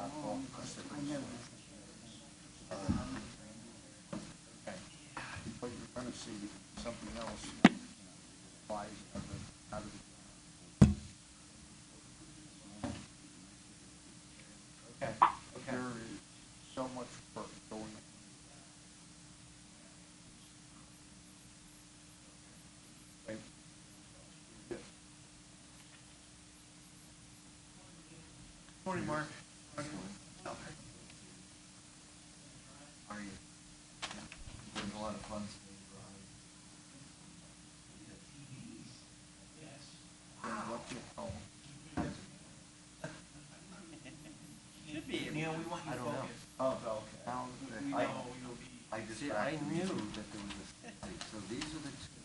know this. But you're going to see something else flies out of the Okay. There is so much work going on. Right. Yes. Morning, Mark. How are you? Having a lot of fun. What you call Should be. Neil, we want you to focus. Oh, okay. I See, I knew that there was a study, so these are the two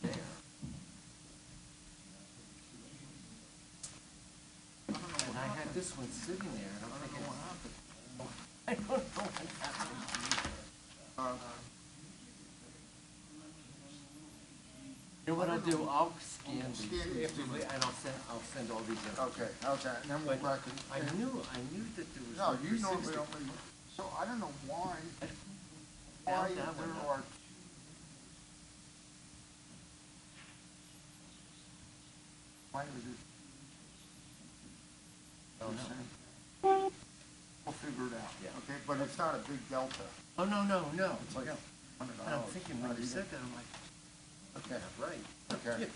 there. And I had this one sitting there, and I'm thinking, what happened? I don't know what happened. You know what I'll do? I'll scan these, and I'll send all these in. Okay, okay, and then we'll But back it. I knew that there was. No, you over normally 60. only, so I don't know why Found there that one. are. Why is it? Oh, no. We'll figure it out. Yeah. Okay, but it's not a big delta. Oh, no. It's like No. $100. And I'm thinking when you said that, I'm like, Okay, right. okay, Yeah.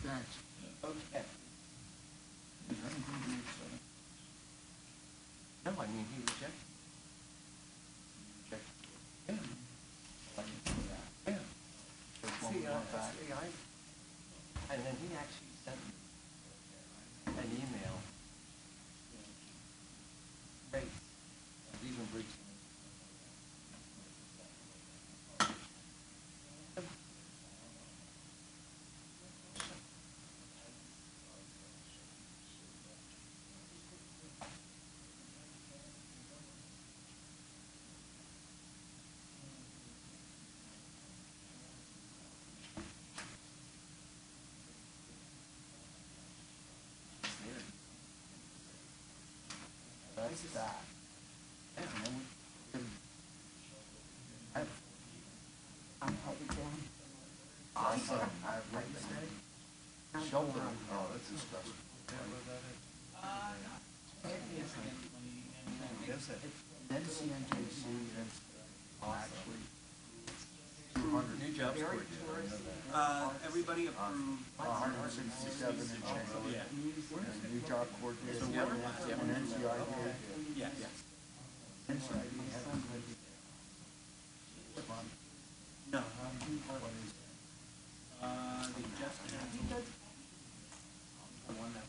thanks. Okay. Is there anything you said? No, I mean, he rejected. Yeah. Thank you for that. Yeah. There's one See, more back. and then he actually sent me an email. Great. Even breached. That's that. Yeah, and then I'm headed down. awesome. Wednesday. Shelter. Oh, that's disgusting. Then CNJC, and actually 200. New jobs for you. Everybody approved. 167 and change. Yeah. And new job coordinator. Yeah. And NCID. Yes. NCID has No. They just canceled. The one that.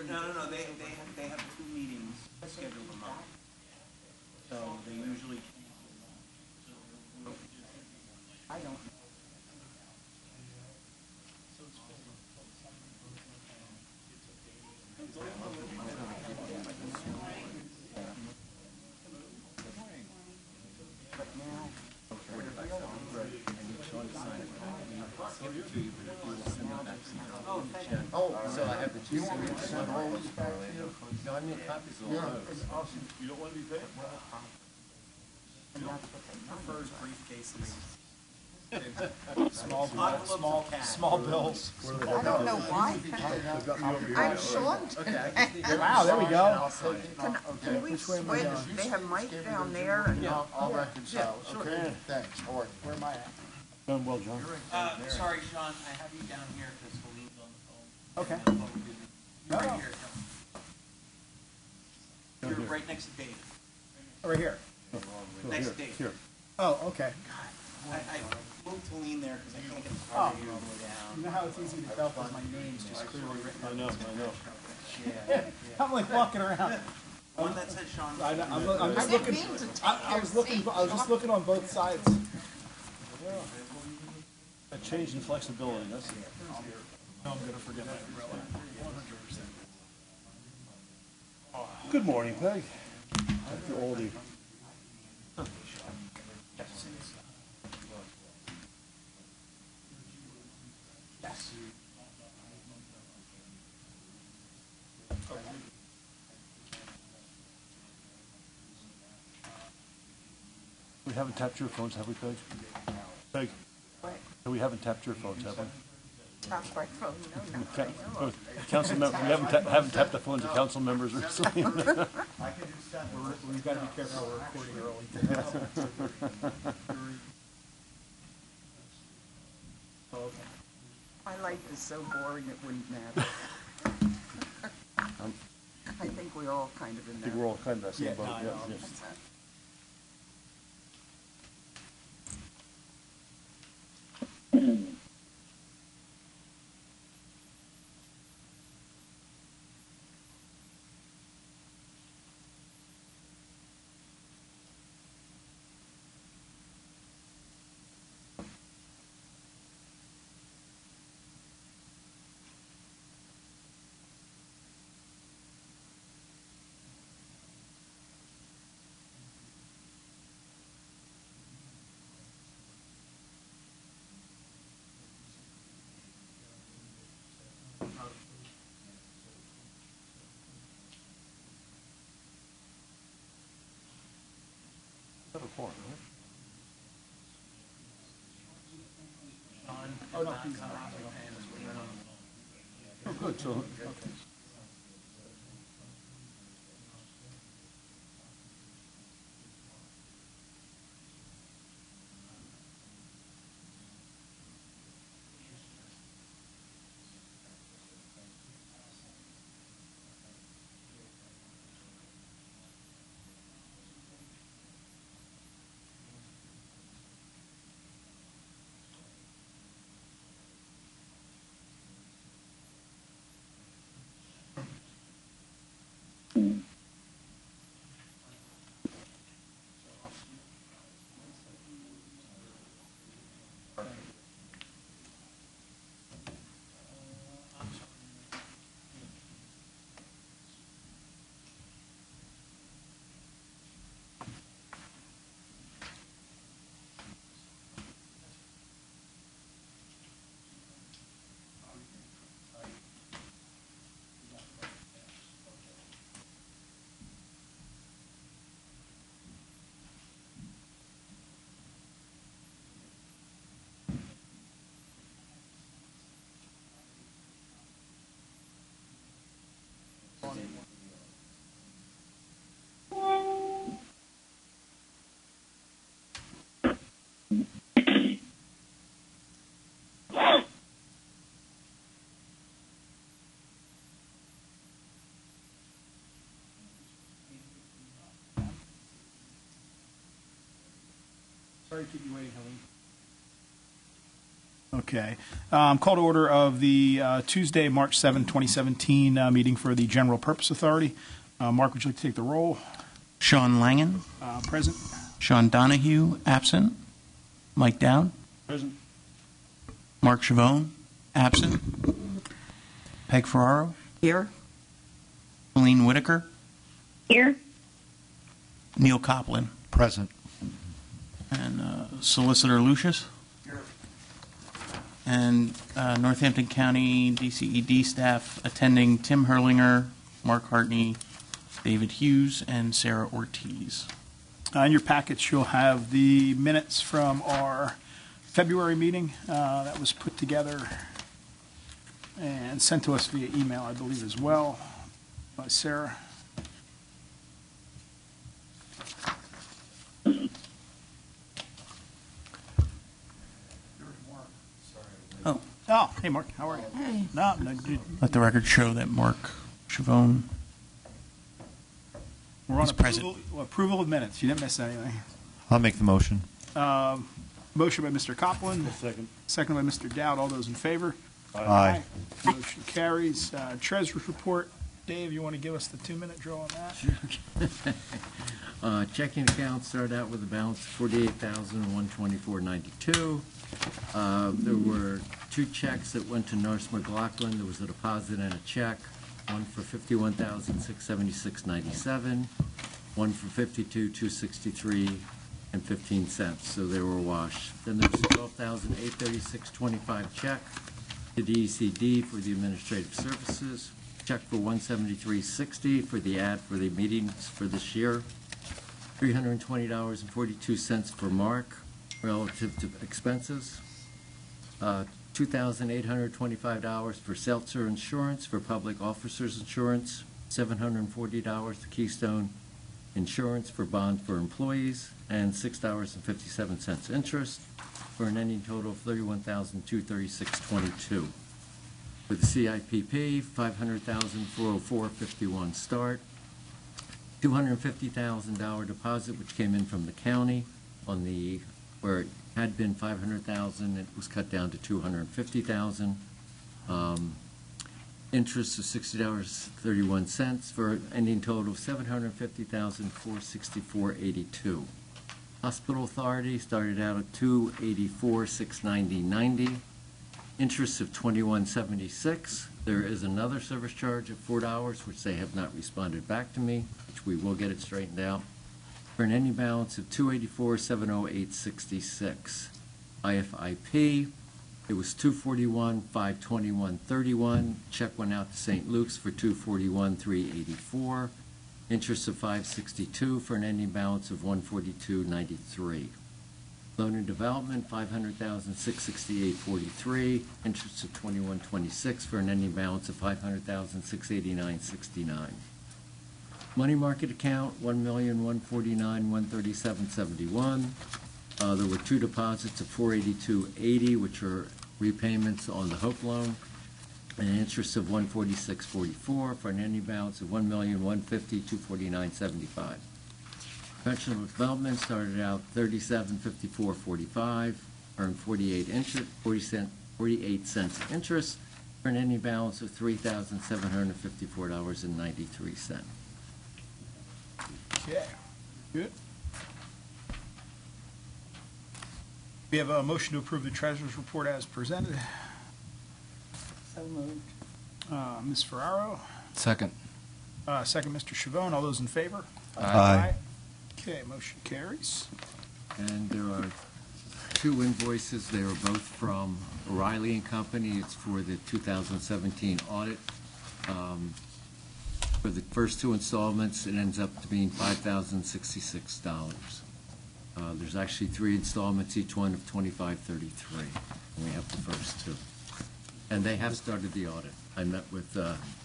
No. They have 2 meetings scheduled a month. So they usually. I don't. But now, Oh, So I have the two you want me to signatures. send all these back to you? No, I made copies of all Yeah, those. it's awesome. You don't want to be paid? and that's what they Prefers briefcases. Small bills. I don't know why. I'm Sean. Wow, there we go. Can we switch? They have Mike down there and. I'll reconcile, okay? Thanks, all right. Where am I at? Done well, John. Sorry, Sean, I have you down here because Helene's on the phone. Okay. You're right No. here, Sean. You're right next to Dave. Right here. Next to Dave. Here. Oh, okay. I moved Helene there because I can't get the car here all the way down. You know how it's easy to tell because my name's just clearly written. I know. I'm like walking around. One that said Sean. I'm I just didn't looking. mean to take I your was looking. seat. I was just looking on both sides. A change in flexibility, that's it. No, I'm gonna forget my umbrella. 100%. Good morning, Peg. After all the... We haven't tapped your phones, have we, Peg? Peg, What? we haven't tapped your phones, have we? Top my phone, no, not that I know of. Council we haven't tapped the phones of council members recently. We've got to be careful, we're recording early. My life is so boring it wouldn't matter. I think we all kind of in I think that. we're all kind of that same Yeah, boat. no, I Yeah, know. yeah. Have a quorum, right? Oh, no, he's Oh, good, so, Sorry to keep you waiting, Helene. Okay. Call to order of the Tuesday, March 7, 2017 meeting for the General Purpose Authority. Mark, would you like to take the roll? Sean Langen, Present. Sean Donahue, absent. Mike Dowd, present. Mark Chavone, absent. Peg Ferraro, Here? Helene Whitaker, Here. Neil Coplin, Present. and Solicitor Lucius. And Northampton County DCED staff attending: Tim Herlinger, Mark Hartney, David Hughes, and Sarah Ortiz. In your packets, you'll have the minutes from our February meeting that was put together and sent to us via email, I believe, as well, by Sarah. Oh, hey, Mark, how are you? Hey. No, dude, Let the record show that Mark Chavone. we're on He's present. approval of minutes. You didn't miss anything. I'll make the motion. Motion by Mr. Coplin, Second. second by Mr. Dowd. All those in favor? Aye. Motion carries. Treasurer's report. Dave, you want to give us the 2-minute drill on that? Checking account started out with a balance of $48,124.92. There were 2 checks that went to Nurse McLaughlin. There was a deposit and a check, one for $51,676.97, one for $52,263.15. So they were washed. Then there was a $12,836.25 check to DECD for the administrative services. Check for $173.60 for the ad for the meetings for this year. $320.42 for Mark relative to expenses. $2,825 for Seltzer Insurance for public officers insurance, $740 to Keystone Insurance for bond for employees, and $6.57 interest, for an ending total of $31,236.22. For the CIPP, $500,404.51 start, $250,000 deposit which came in from the county on the, where it had been $500,000, it was cut down to $250,000. Interest of $60.31 for an ending total of $750,464.82. Hospital Authority started out at $284,690.90. Interest of $21.76. There is another service charge of $4, which they have not responded back to me, which we will get it straightened out, for an ending balance of $284,708.66. IFIP, it was $241,521.31. Check went out to St. Luke's for $241,384. Interest of $562 for an ending balance of $142.93. Loan and Development, $500,668.43. Interest of $21.26 for an ending balance of $500,689.69. Money market account, $1,149,137.71. There were two deposits of $482.80, which are repayments on the Hope loan, and an interest of $146.44 for an ending balance of $1,150,249.75. Professional Development started out $37.54.45, earned 48 cents interest for an ending balance of $3,754.93. Okay, good. We have a motion to approve the treasurer's report as presented. So moved. Ms. Ferraro, Second. second Mr. Chavone. All those in favor? Aye. Okay, motion carries. And there are two invoices. They are both from O'Reilly and Company. It's for the 2017 audit. For the first two installments, it ends up to being $5,066. There's actually three installments, each one of $25.33. And we have the first two. And they have started the audit. I met with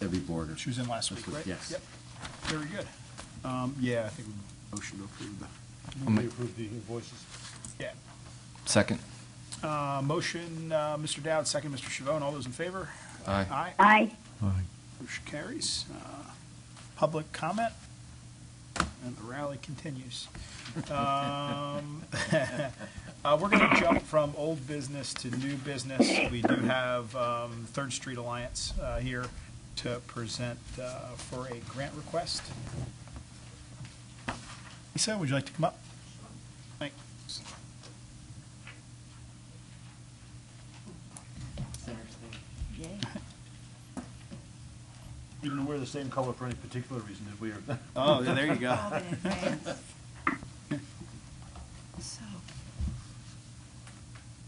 Debbie Border. She was in last week, right? Yes. Yep. Very good. Yeah, I think motion to approve the, Move to approve the invoices. yeah. Second. Motion, Mr. Dowd, second Mr. Chavone. All those in favor? Aye. Aye. Aye. Motion carries. Public comment, and the rally continues. We're going to jump from old business to new business. We do have Third Street Alliance here to present for a grant request. Lisa, would you like to come up? Thanks. Yay. You didn't wear the same color for any particular reason, did we? Oh, there you go. Called in advance. So,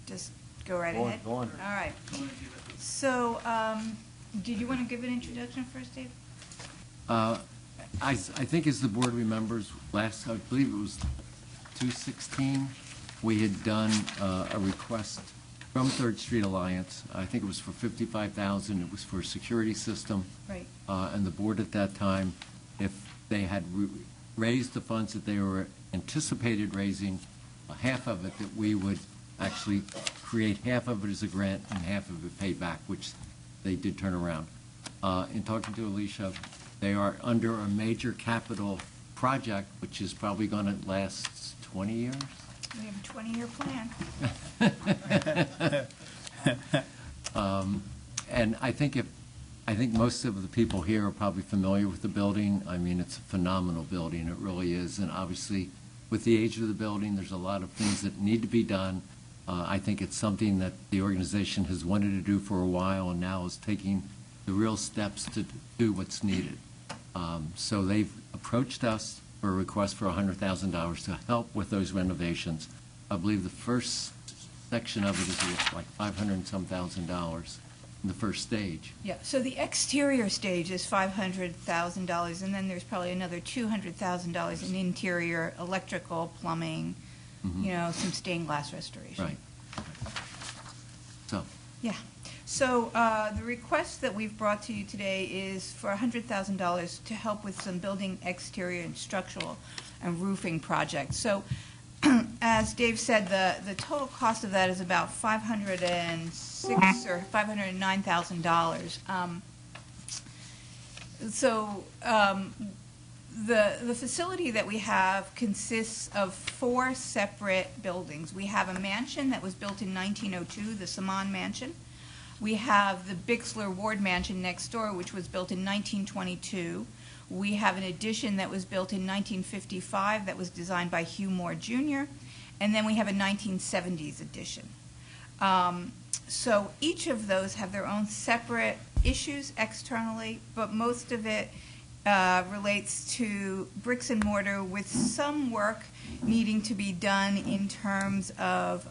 just go right Go on, ahead? go on. All right. So, did you want to give an introduction first, Dave? I think as the board remembers, last, I believe it was 2/16, we had done a request from Third Street Alliance. I think it was for $55,000. It was for a security system. Right. And the board at that time, if they had raised the funds that they were anticipated raising, half of it, that we would actually create half of it as a grant and half of it paid back, which they did turn around. In talking to Alicia, they are under a major capital project, which is probably going to last 20 years. We have a 20-year plan. And I think most of the people here are probably familiar with the building. I mean, it's a phenomenal building. It really is. And obviously, with the age of the building, there's a lot of things that need to be done. I think it's something that the organization has wanted to do for a while and now is taking the real steps to do what's needed. So they've approached us for a request for $100,000 to help with those renovations. I believe the first section of it is like $500 and some thousand. the first stage. Yeah, so the exterior stage is $500,000, and then there's probably another $200,000 in interior electrical, plumbing, some stained glass restoration. Right. So, Yeah. So the request that we've brought to you today is for $100,000 to help with some building exterior and structural and roofing projects. So as Dave said, the total cost of that is about $506,000 or $509,000. The facility that we have consists of 4 separate buildings. We have a mansion that was built in 1902, the Saman Mansion. We have the Bixler Ward Mansion next door, which was built in 1922. We have an addition that was built in 1955 that was designed by Hugh Moore Jr. And then we have a 1970s addition. So each of those have their own separate issues externally, but most of it relates to bricks and mortar with some work needing to be done in terms of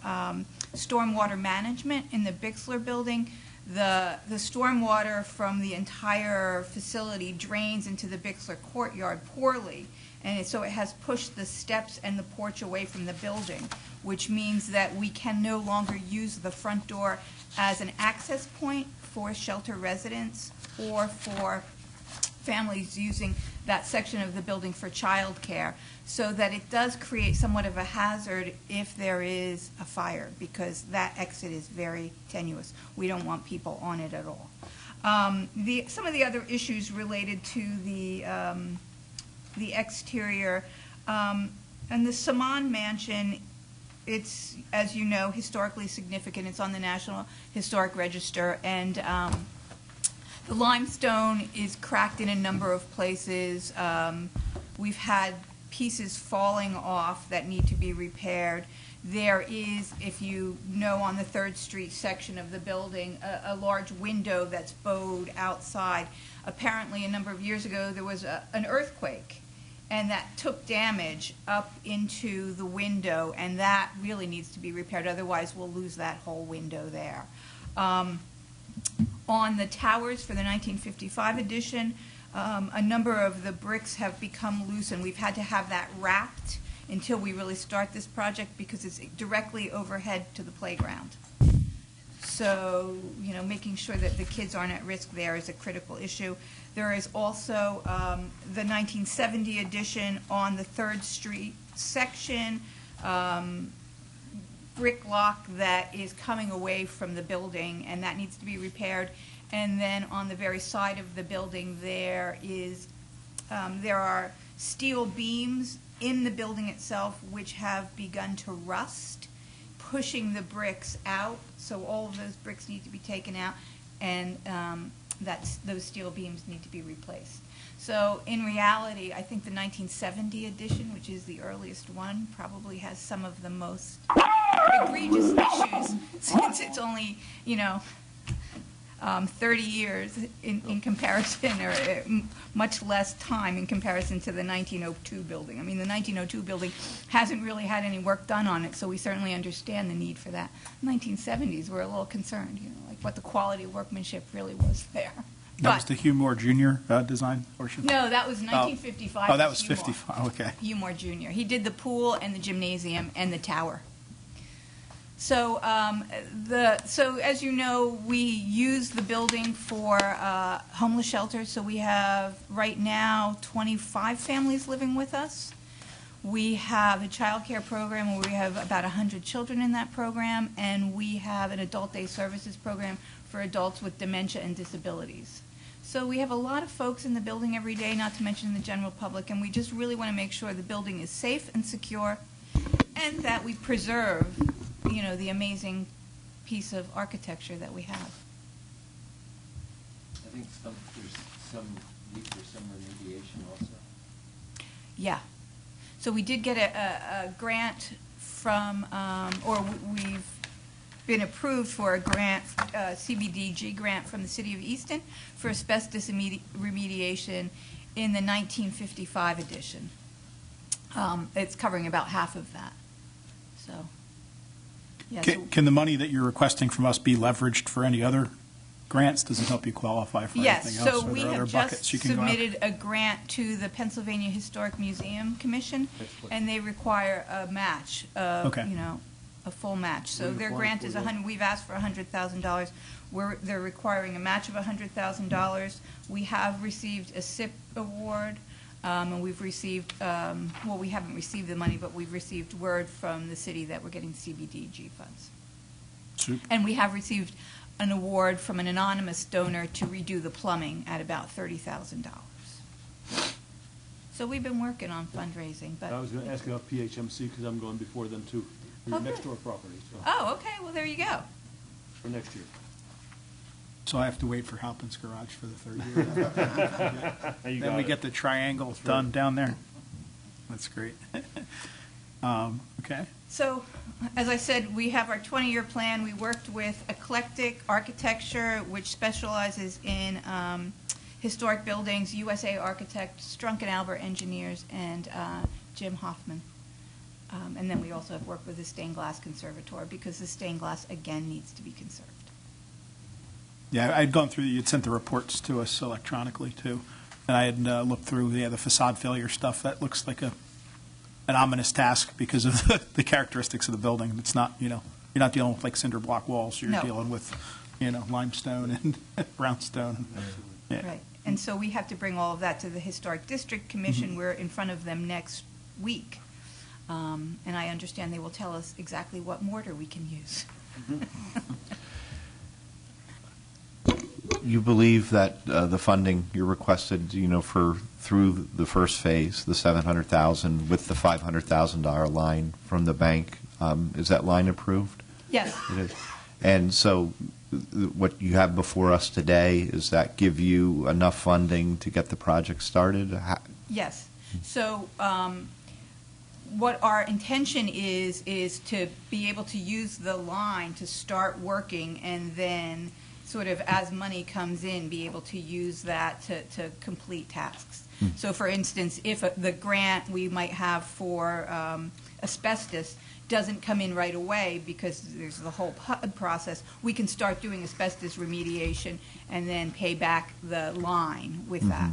stormwater management in the Bixler building. The stormwater from the entire facility drains into the Bixler courtyard poorly, and so it has pushed the steps and the porch away from the building, which means that we can no longer use the front door as an access point for shelter residents or for families using that section of the building for childcare, so that it does create somewhat of a hazard if there is a fire, because that exit is very tenuous. We don't want people on it at all. Some of the other issues related to the exterior, and the Saman Mansion, it's, as you know, historically significant. It's on the National Historic Register, and the limestone is cracked in a number of places. We've had pieces falling off that need to be repaired. There is, if you know, on the 3rd Street section of the building, a large window that's bowed outside. Apparently, a number of years ago, there was an earthquake, and that took damage up into the window, and that really needs to be repaired. Otherwise, we'll lose that whole window there. On the towers for the 1955 edition, a number of the bricks have become loose, and we've had to have that wrapped until we really start this project because it's directly overhead to the playground. So, making sure that the kids aren't at risk there is a critical issue. There is also the 1970 edition on the 3rd Street section, brick lock that is coming away from the building, and that needs to be repaired. And then on the very side of the building, there are steel beams in the building itself which have begun to rust, pushing the bricks out. So all of those bricks need to be taken out, and those steel beams need to be replaced. So in reality, I think the 1970 edition, which is the earliest one, probably has some of the most egregious issues, since it's only, 30 years in comparison, or much less time in comparison to the 1902 building. I mean, the 1902 building hasn't really had any work done on it, so we certainly understand the need for that. 1970s, we're a little concerned, like what the quality of workmanship really was there. That was the Hugh Moore Jr. Design portion? No, that was 1955. Oh, that was Hugh Moore. 55, okay. Hugh Moore Jr. He did the pool and the gymnasium and the tower. So, so as you know, we use the building for homeless shelters. So we have right now 25 families living with us. We have a child care program where we have about 100 children in that program, and we have an adult day services program for adults with dementia and disabilities. So we have a lot of folks in the building every day, not to mention the general public, and we just really want to make sure the building is safe and secure, and that we preserve, the amazing piece of architecture that we have. I think there's some need for some remediation also. Yeah. So we did get a grant from, or we've been approved for a grant, CBDG grant from the City of Easton for asbestos remediation in the 1955 edition. It's covering about half of that. So, yeah. Can the money that you're requesting from us be leveraged for any other grants, does it help you qualify for Yes, anything else? so Are we there other have buckets just you can go after? submitted a grant to the Pennsylvania Historic Museum Commission, and they require a match, Okay. a full match. So What are you their applying grant for is there? we've asked for $100,000. They're requiring a match of $100,000. We have received a SIP award, and we've received, we haven't received the money, but we've received word from the city that we're getting CBDG funds. Super. And we have received an award from an anonymous donor to redo the plumbing at about $30,000. So we've been working on fundraising, but. I was going to ask about PHMC because I'm going before them too, for your Oh, next good. door property, so, Oh, okay, well, there you go. for next year. So I have to wait for Halpin's Garage for the third year. You Then got we it. get the triangle done down there. That's great. Okay. So, as I said, we have our 20-year plan. We worked with Eclectic Architecture, which specializes in historic buildings, USA Architect, Strunk and Albert Engineers, and Jim Hoffman. And then we also have worked with the Stained Glass Conservatoire, because the stained glass, again, needs to be conserved. Yeah, I'd gone through, you'd sent the reports to us electronically too. And I had looked through the facade failure stuff. That looks like an ominous task because of the characteristics of the building. It's not, you're not dealing with like cinder block walls. You're No. dealing with, limestone and brownstone. Yeah. Right. And so we have to bring all of that to the Historic District Commission. We're in front of them next week. And I understand they will tell us exactly what mortar we can use. You believe that the funding you requested, through the first phase, the $700,000 with the $500,000 line from the bank, is that line approved? Yes. It is. And so what you have before us today, does that give you enough funding to get the project started? Yes. So what our intention is to be able to use the line to start working, and then sort of as money comes in, be able to use that to complete tasks. So for instance, if the grant we might have for asbestos doesn't come in right away because there's the whole PUD process, we can start doing asbestos remediation and then pay back the line with that.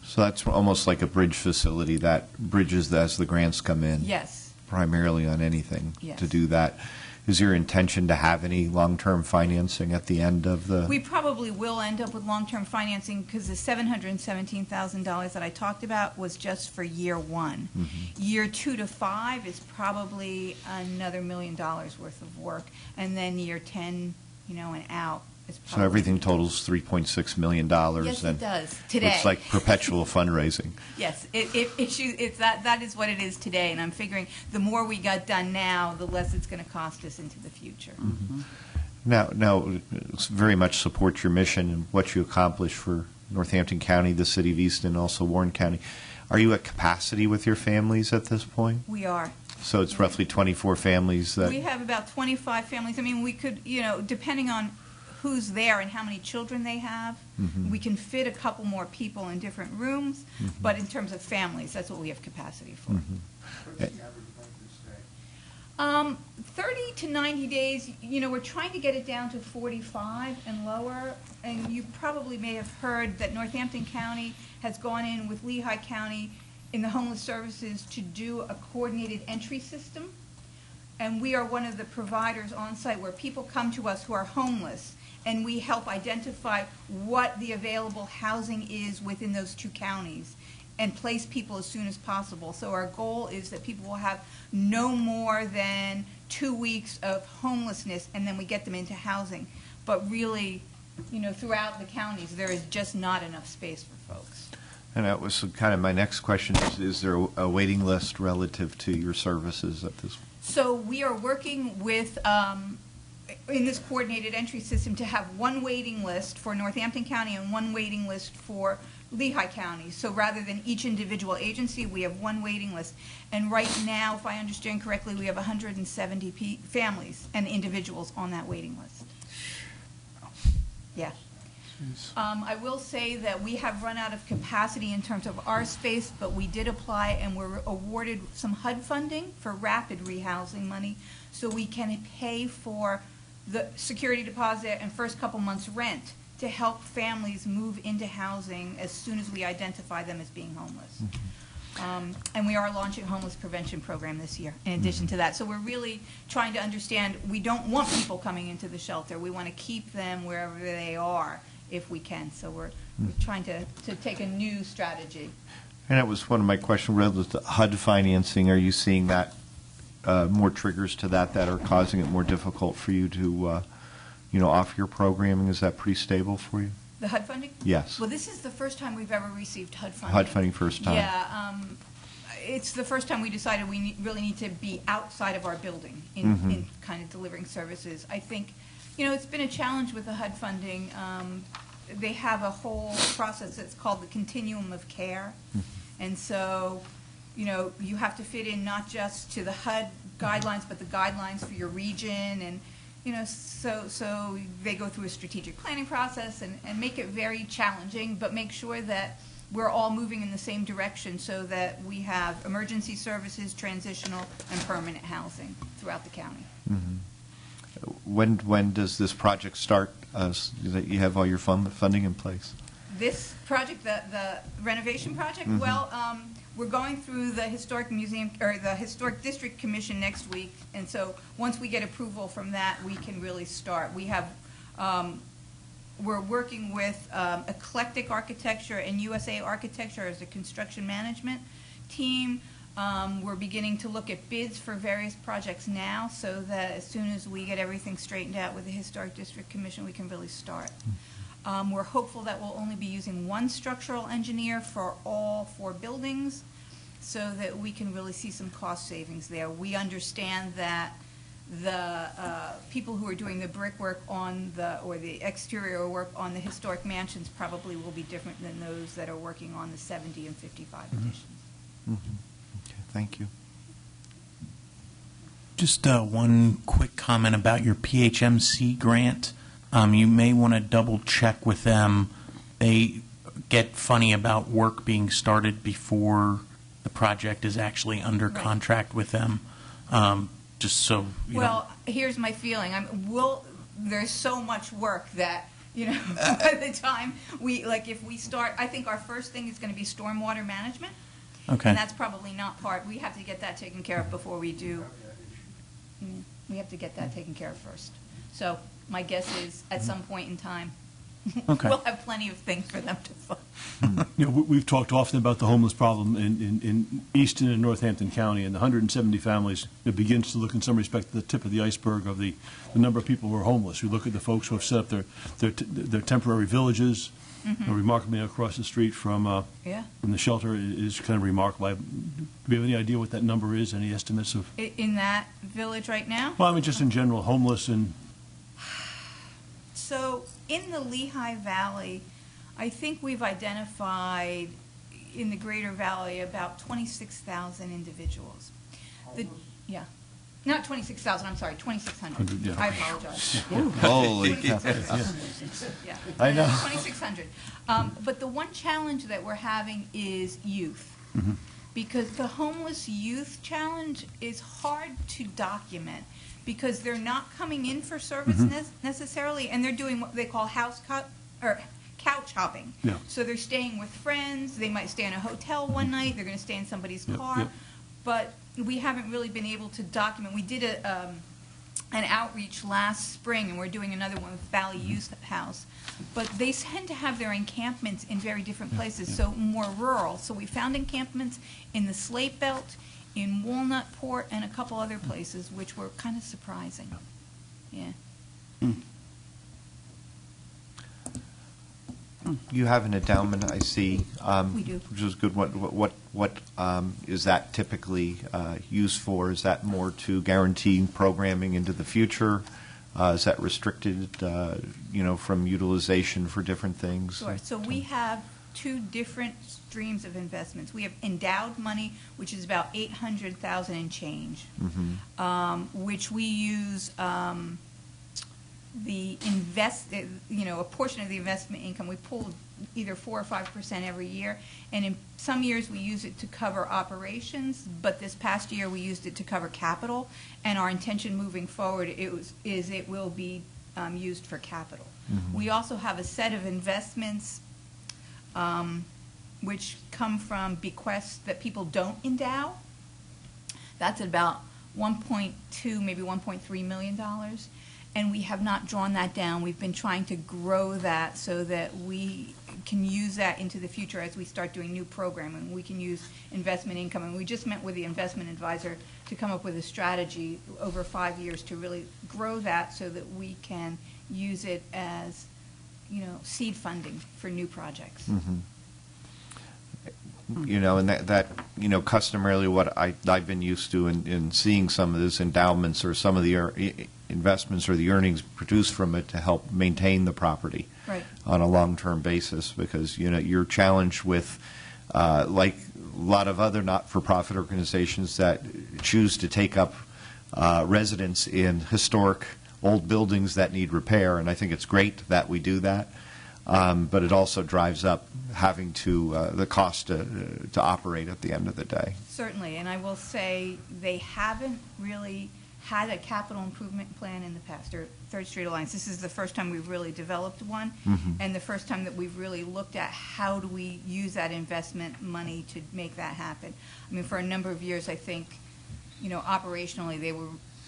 So that's almost like a bridge facility that bridges as the grants come in. Yes. Primarily on anything Yes. to do that. Is your intention to have any long-term financing at the end of the? We probably will end up with long-term financing because the $717,000 that I talked about was just for year one. Year 2 to 5 is probably another $1 million worth of work, and then year 10, and out is So probably. everything totals $3.6 million. Yes, and it does today. It's like perpetual fundraising. Yes, it's that is what it is today, and I'm figuring the more we got done now, the less it's going to cost us into the future. Now, very much support your mission and what you accomplish for Northampton County, the city of Easton, and also Warren County. Are you at capacity with your families at this point? We are. So it's roughly 24 families that. We have about 25 families. I mean, we could, depending on who's there and how many children they have, we can fit a couple more people in different rooms, but in terms of families, that's what we have capacity for. 30 to 90 days, we're trying to get it down to 45 and lower, and you probably may have heard that Northampton County has gone in with Lehigh County in the homeless services to do a coordinated entry system, and we are one of the providers on site where people come to us who are homeless, and we help identify what the available housing is within those two counties and place people as soon as possible. So our goal is that people will have no more than 2 weeks of homelessness, and then we get them into housing. But really, throughout the counties, there is just not enough space for folks. And that was kind of my next question, is there a waiting list relative to your services at this? So we are working with, in this coordinated entry system, to have one waiting list for Northampton County and one waiting list for Lehigh County. So rather than each individual agency, we have one waiting list. And right now, if I understand correctly, we have 170 families and individuals on that waiting list. Yeah. I will say that we have run out of capacity in terms of our space, but we did apply and were awarded some HUD funding for rapid rehousing money, so we can pay for the security deposit and first couple months' rent to help families move into housing as soon as we identify them as being homeless. And we are launching a homeless prevention program this year in addition to that. So we're really trying to understand, we don't want people coming into the shelter. We want to keep them wherever they are if we can. So we're trying to take a new strategy. And that was one of my questions relative to HUD financing. Are you seeing that more triggers to that are causing it more difficult for you to, offer your programming? Is that pretty stable for you? The HUD funding? Yes. Well, this is the first time we've ever received HUD funding. HUD funding first time. Yeah, it's the first time we decided we really need to be outside of our building in kind of delivering services. I think, it's been a challenge with the HUD funding. They have a whole process that's called the continuum of care. And so, you have to fit in not just to the HUD guidelines, but the guidelines for your region. And, so they go through a strategic planning process and make it very challenging, but make sure that we're all moving in the same direction so that we have emergency services, transitional, and permanent housing throughout the county. When does this project start, so that you have all your funding in place? This project, the renovation project, well, we're going through the Historic Museum, or the Historic District Commission next week, and so once we get approval from that, we can really start. We have, we're working with Eclectic Architecture and USA Architecture as a construction management team. We're beginning to look at bids for various projects now, so that as soon as we get everything straightened out with the Historic District Commission, we can really start. We're hopeful that we'll only be using one structural engineer for all 4 buildings so that we can really see some cost savings there. We understand that the people who are doing the brickwork or the exterior work on the historic mansions probably will be different than those that are working on the 70 and 55 additions. Okay, thank you. Just one quick comment about your PHMC grant. You may want to double check with them. They get funny about work being started before the project is actually under contract with them. Just so you know. Here's my feeling. There's so much work that, by the time if we start, I think our first thing is going to be stormwater management. Okay. And that's probably not we have to get that taken care of before we do. We have to get that taken care of first. So my guess is at some point in time, we'll have plenty of things for them to fund. We've talked often about the homeless problem in Easton and Northampton County, and the 170 families, it begins to look in some respect at the tip of the iceberg of the number of people who are homeless. We look at the folks who have set up their temporary villages, remarkably across the street from the shelter is kind of remarkable. Do we have any idea what that number is? Any estimates of? In that village right now? Well, I mean, just in general, homeless and. So in the Lehigh Valley, I think we've identified in the Greater Valley about 26,000 individuals. Not 26,000, I'm sorry, 2,600. Yeah. I apologize. Holy cow. Yeah. I know. 2,600. But the one challenge that we're having is youth. Because the homeless youth challenge is hard to document because they're not coming in for service necessarily, and they're doing what they call couch hopping. Yeah. So they're staying with friends. They might stay in a hotel one night. They're going to stay in somebody's car. But we haven't really been able to document. We did an outreach last spring, and we're doing another one with Valley Youth House. But they tend to have their encampments in very different places, so more rural. So we found encampments in the Slate Belt, in Walnut Port, and a couple other places, which were kind of surprising. Yeah. You have an endowment, I see. We do. Which is good. What is that typically used for? Is that more to guarantee programming into the future? Is that restricted, from utilization for different things? Sure. So we have 2 different streams of investments. We have endowed money, which is about $800,000 and change, which we use a portion of the investment income. We pulled either 4 or 5% every year. And in some years, we use it to cover operations, but this past year, we used it to cover capital. And our intention moving forward is it will be used for capital. We also have a set of investments which come from bequests that people don't endow. That's about $1.2, maybe $1.3 million. And we have not drawn that down. We've been trying to grow that so that we can use that into the future as we start doing new programming. We can use investment income. And we just met with the investment advisor to come up with a strategy over 5 years to really grow that so that we can use it as, seed funding for new projects. And that customarily what I've been used to in seeing some of these endowments or some of the investments or the earnings produced from it to help maintain the property on a long-term basis, because you're challenged with like a lot of other not-for-profit organizations that choose to take up residence in historic old buildings that need repair, and I think it's great that we do that. But it also drives up having to the cost to operate at the end of the day. Certainly, and I will say they haven't really had a capital improvement plan in the past, or Third Street Alliance. This is the first time we've really developed one, and the first time that we've really looked at how do we use that investment money to make that happen. I mean, for a number of years, I think, operationally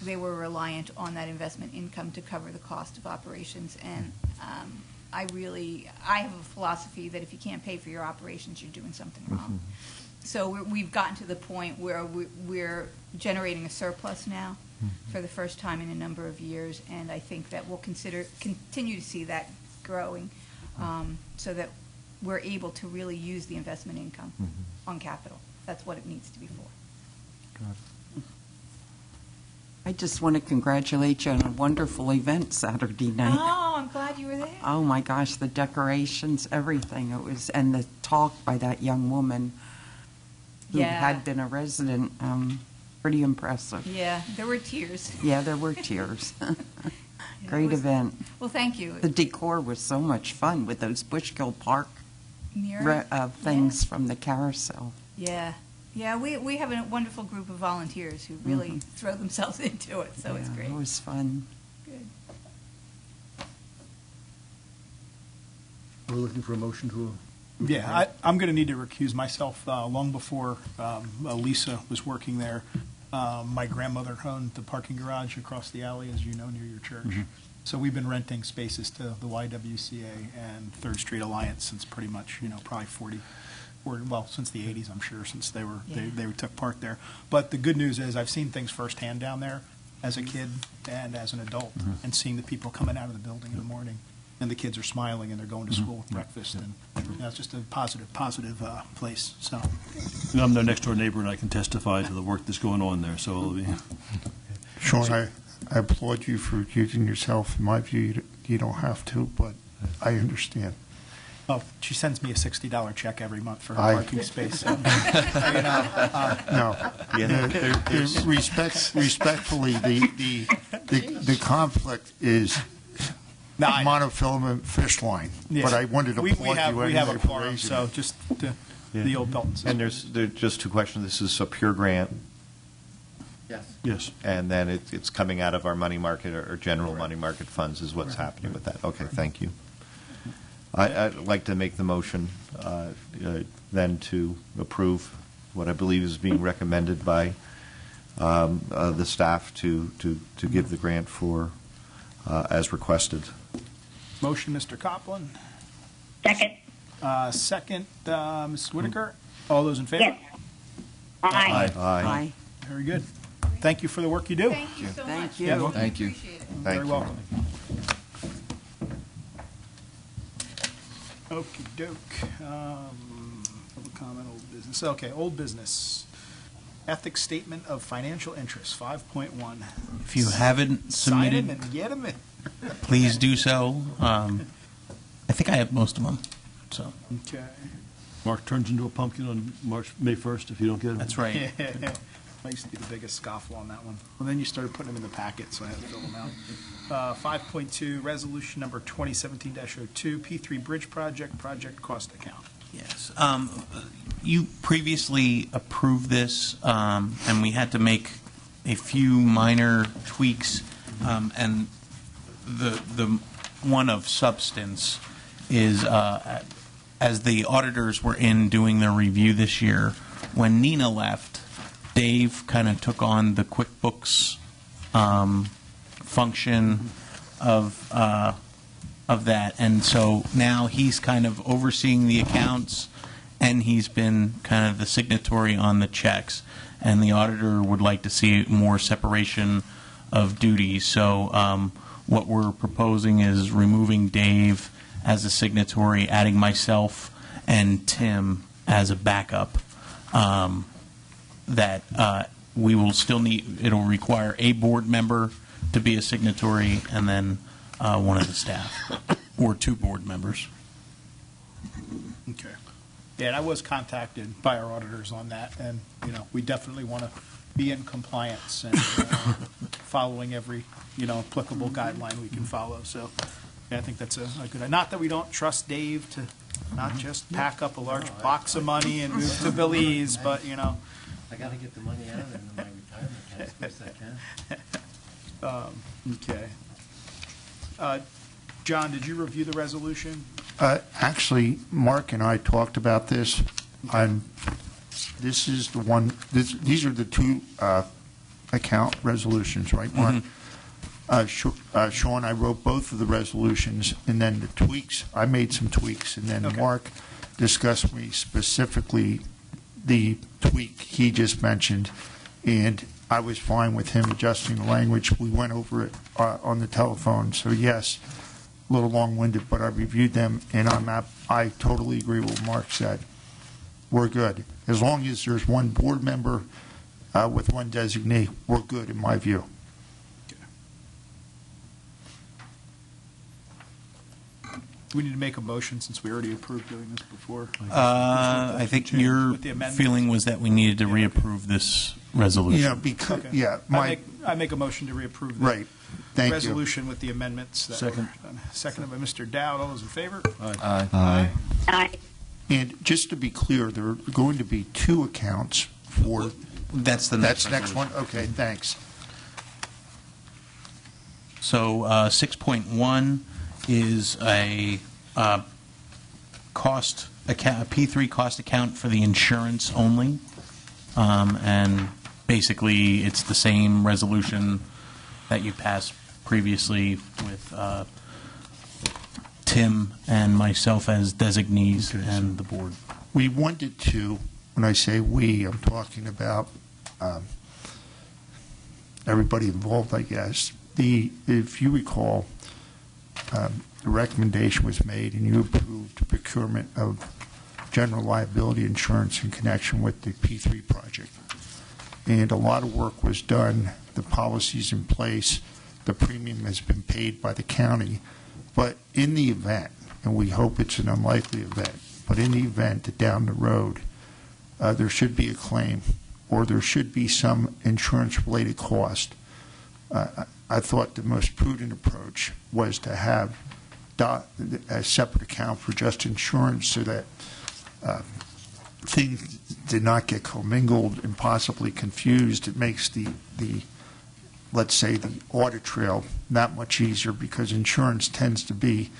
they were reliant on that investment income to cover the cost of operations, and I have a philosophy that if you can't pay for your operations, you're doing something wrong. So we've gotten to the point where we're generating a surplus now for the first time in a number of years, and I think that we'll continue to see that growing so that we're able to really use the investment income on capital. That's what it needs to be for. I just want to congratulate you on a wonderful event Saturday night. Oh, I'm glad you were there. Oh my gosh, the decorations, everything. It was, and the talk by that young woman who had been a resident, pretty impressive. Yeah, there were tears. Yeah, there were tears. Great event. Well, thank you. The decor was so much fun with those Bushkill Park things from the carousel. Yeah. Yeah, we have a wonderful group of volunteers who really throw themselves into it, so it's great. It was fun. Good. We're looking for a motion to... Yeah, I'm going to need to recuse myself. Long before Lisa was working there, my grandmother owned the parking garage across the alley, as you know, near your church. So we've been renting spaces to the YWCA and Third Street Alliance since pretty much, probably 40, well, since the 80s, I'm sure, since they took part there. But the good news is I've seen things firsthand down there as a kid and as an adult, and seeing the people coming out of the building in the morning. And the kids are smiling, and they're going to school with breakfast, and it's just a positive place. So, And I'm their next-door neighbor, and I can testify to the work that's going on there, so it'll be... Sean, I applaud you for using yourself. In my view, you don't have to, but I understand. oh, she sends me a $60 check every month for her parking space. So, Respectfully, the conflict is monofilament fish line. Yeah. But I wanted to applaud you we have a anyway for quorum, raising so it. just the old Pelton system. And there's just two questions. This is a pure grant, Yes. and then it's coming out of our money market or general money market funds is what's happening with that. Okay, thank you. I'd like to make the motion then to approve what I believe is being recommended by the staff to give the grant for as requested. Motion, Mr. Copland. Second. Second, Ms. Whitaker. All those in favor? Yes. Aye. Aye. Very good. Thank you for the work you do. Thank you so Thank much. you. Yeah, well, Thank you. Appreciate it. Thank Very you. welcome. Okey doke. Public comment, old business. Okay, old business. Ethics statement of financial interest, 5.1. If you haven't Sign them submitted, and get them in. please do so. I think I have most of them, so Okay. Mark turns into a pumpkin on May 1st if you don't get it. that's right. I used to be the biggest scofflaw on that one. Well, then you started putting them in the packet, so I had to fill them out. 5.2, resolution number 2017-02, P3 Bridge Project, project cost account. Yes. You previously approved this, and we had to make a few minor tweaks, and the one of substance is, as the auditors were in doing their review this year, when Nina left, Dave kind of took on the QuickBooks function of that, and so now he's kind of overseeing the accounts, and he's been kind of the signatory on the checks, and the auditor would like to see more separation of duties. So what we're proposing is removing Dave as a signatory, adding myself and Tim as a backup. That we will still need, it'll require a board member to be a signatory, and then one of the staff, or 2 board members. Okay. Yeah, and I was contacted by our auditors on that, and, we definitely want to be in compliance and following every, applicable guideline we can follow. So, yeah, I think that's a good, not that we don't trust Dave to not just pack up a large box of money and move to Belize, but, I got to get the money out of it in my retirement as best I can. Okay. John, did you review the resolution? Actually, Mark and I talked about this. This is the one, these are the 2 account resolutions, right, Mark? Sean, I wrote both of the resolutions, and then the tweaks, I made some tweaks, and then Okay. Mark discussed me specifically the tweak he just mentioned, and I was fine with him adjusting the language. We went over it on the telephone, so yes, a little long-winded, but I reviewed them, and I totally agree with what Mark said. We're good. As long as there's 1 board member with 1 designee, we're good, in my view. We need to make a motion since we already approved doing this before. I think your With the amendments. feeling was that we needed to reapprove this resolution. Because, Okay. yeah, I make a motion to reapprove the right. Thank you. resolution with the amendments that were Second. done. Seconded by Mr. Dowd. All those in favor? Aye. Aye. And just to be clear, there are going to be 2 accounts for, That's the next that's next resolution. one? Okay, thanks. So 6.1 is a cost account, a P3 cost account for the insurance only, and basically it's the same resolution that you passed previously with Tim and myself as designees and the board. We wanted to, when I say we, I'm talking about everybody involved, I guess. If you recall, the recommendation was made and you approved procurement of general liability insurance in connection with the P3 project. And a lot of work was done, the policy's in place, the premium has been paid by the county. But in the event, and we hope it's an unlikely event, but in the event that down the road there should be a claim or there should be some insurance-related cost, I thought the most prudent approach was to have a separate account for just insurance so that things did not get commingled and possibly confused. It makes the let's say, the audit trail that much easier because insurance tends to be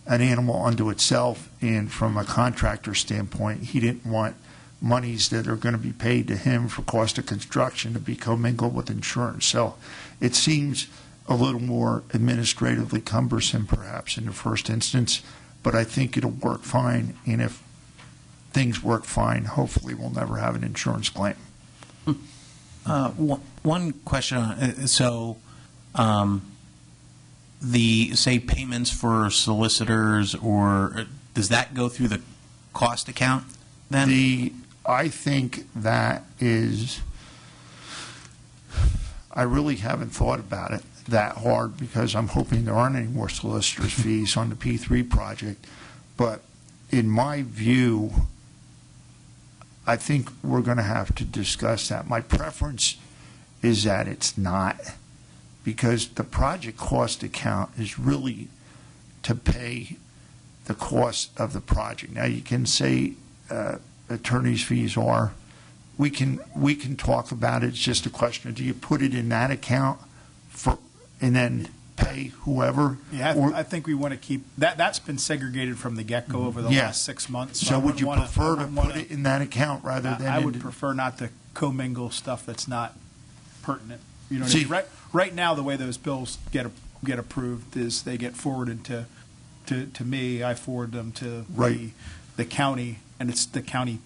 an animal unto itself, and from a contractor standpoint, he didn't want monies that are going to be paid to him for cost of construction to be commingled with insurance. So it seems a little more administratively cumbersome perhaps in the first instance, but I think it'll work fine, and if things work fine, hopefully we'll never have an insurance claim. One question on so the say payments for solicitors, or does that go through the cost account then? I think that is, I really haven't thought about it that hard because I'm hoping there aren't any more solicitors' fees on the P3 project. But in my view, I think we're going to have to discuss that. My preference is that it's not, because the project cost account is really to pay the cost of the project. Now, you can say attorney's fees are. We can talk about it. It's just a question of, do you put it in that account and then pay whoever? Yeah, I think we want to keep, that's been segregated from the get-go over the Yeah. last 6 months. So would you prefer to I put it in that account rather than? I would prefer not to commingle stuff that's not pertinent. You know what I See- mean? Right now, the way those bills get approved is they get forwarded to me. I forward them to Right. the county, and it's the county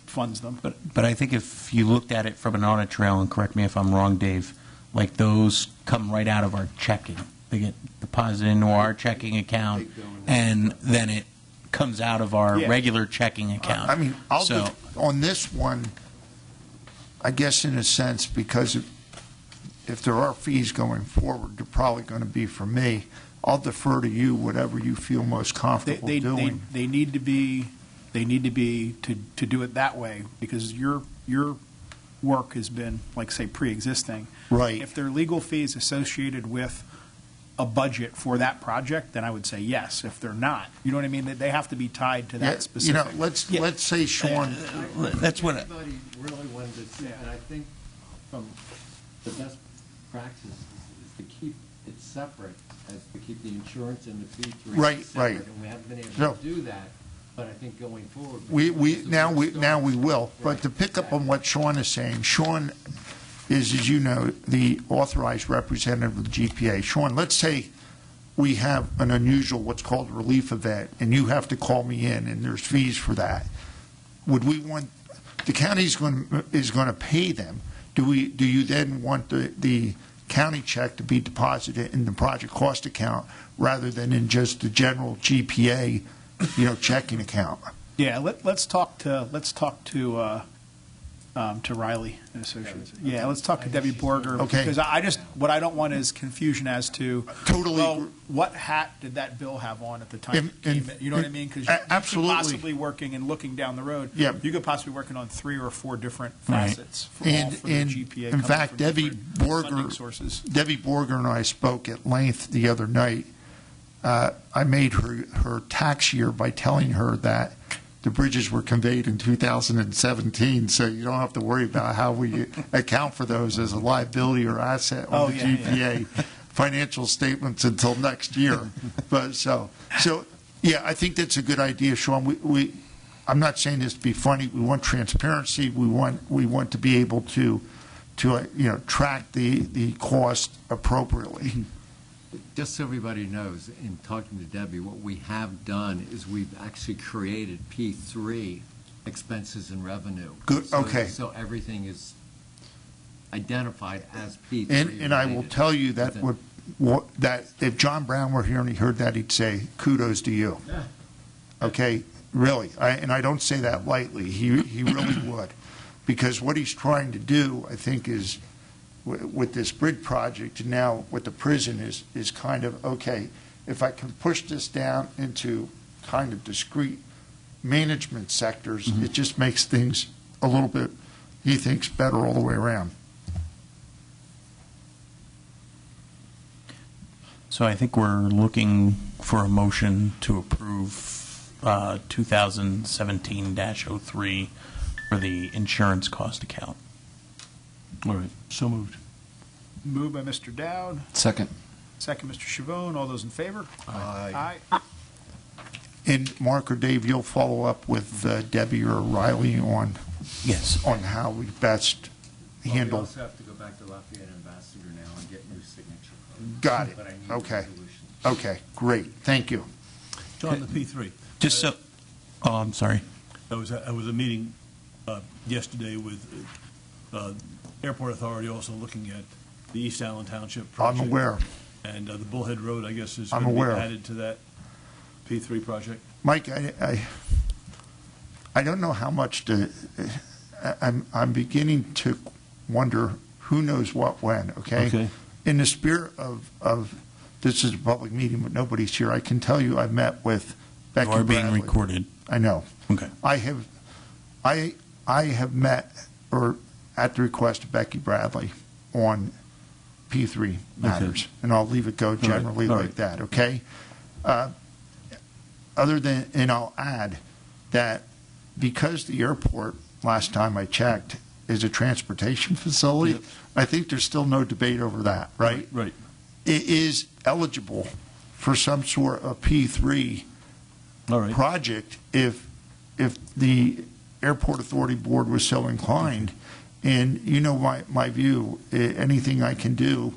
funds them. But I think if you looked at it from an audit trail, and correct me if I'm wrong, Dave, like those come right out of our checking. They get deposited into our checking account, and then it comes out of our Yeah. regular checking account. I mean, So- on this one, I guess in a sense, because if there are fees going forward, they're probably going to be for me. I'll defer to you, whatever you feel most comfortable doing. They need to be to do it that way, because your work has been, like, say, pre-existing. Right. If there are legal fees associated with a budget for that project, then I would say yes. If they're not, you know what I mean? They have to be tied to Yeah, that specific. let's say, Sean, That's what. Everybody really wanted to see, and I think from the best practice is to keep it separate, as to keep the insurance and the P3 Right, separate. right. And we haven't been able No. to do that, but I think going forward. now we will. But Right. to pick up on what Sean is saying, Sean is, as you know, the authorized representative of the GPA. Sean, let's say we have an unusual, what's called relief event, and you have to call me in, and there's fees for that. Would we want, the county is going to pay them? Do you then want the county check to be deposited in the project cost account rather than in just the general GPA, checking account? Yeah, let's talk to Riley and Associates. Yeah, let's talk to Debbie Borger. Okay. Because what I don't want is confusion as to, Totally well, agree. what hat did that bill have on at the time it came in? You know what I mean? Because Absolutely. possibly working and looking down the road, Yeah. you could possibly be working on 3 or 4 different Right. facets for And the GPA. in coming fact, from Debbie different Borger- funding sources. Debbie Borger and I spoke at length the other night. I made her tax year by telling her that the bridges were conveyed in 2017, so you don't have to worry about how we account for those as a liability or asset on the GPA financial statements until next year. But so yeah, I think that's a good idea, Sean. I'm not saying this to be funny. We want transparency. We want to be able to track the cost appropriately. Just so everybody knows, in talking to Debbie, what we have done is we've actually created P3 expenses and revenue. Good, okay. So everything is identified as P3 And I will related. tell you that that if John Brown were here and he heard that, he'd say, kudos to you. Okay, really. And I don't say that lightly. He really would. Because what he's trying to do, I think, is with this bridge project and now with the prison is kind of, okay, if I can push this down into kind of discrete management sectors, it just makes things a little bit, he thinks, better all the way around. So I think we're looking for a motion to approve 2017-03 for the insurance cost account. All right, so moved. Moved by Mr. Dowd, Second. second Mr. Chavone. All those in favor? Aye. And Mark or Dave, you'll follow up with Debbie or Riley on Yes. how we best We handle. also have to go back to Lafayette Ambassador now and get new signature cards. Got it. But I need Okay. resolution. Okay, great. Thank you. John, the P3. Just so, oh, I'm sorry. I was at a meeting yesterday with Airport Authority, also looking at the East Allen Township project. I'm aware. And the Bullhead Road, I guess, is I'm going to aware. be added to that P3 project. Mike, I don't know how much to, I'm beginning to wonder who knows what when, okay? Okay. In the spirit of this is a public meeting, but nobody's here, I can tell you I've met with Becky You are being Bradley. recorded. I know. Okay. I I have met, or at the request of Becky Bradley, on P3 matters, and I'll leave it go generally all like right. that, okay? Other than, and I'll add that because the airport, last time I checked, is a transportation facility, Yep. I think there's still no debate over that, right? Right. It is eligible for some sort of P3 All right. project if the Airport Authority Board was so inclined. And you know my view, anything I can do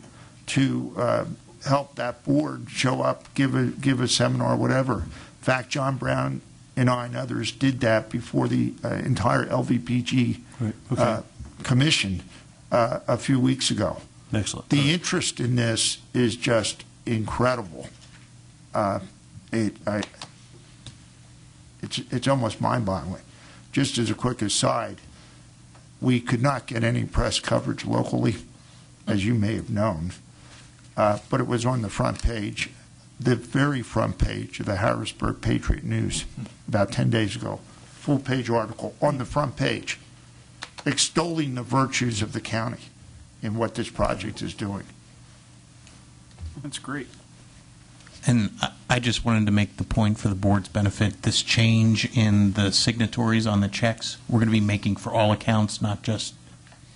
to help that board show up, give a seminar, whatever. In fact, John Brown and I and others did that before the entire LVPG Right. Okay. commission a few weeks ago. Excellent. The interest in this is just incredible. It's almost mind-boggling. Just as a quick aside, we could not get any press coverage locally, as you may have known, but it was on the front page, the very front page of the Harrisburg Patriot News about 10 days ago. Full-page article on the front page, extolling the virtues of the county and what this project is doing. That's great. And I just wanted to make the point for the board's benefit, this change in the signatories on the checks, we're going to be making for all accounts, not just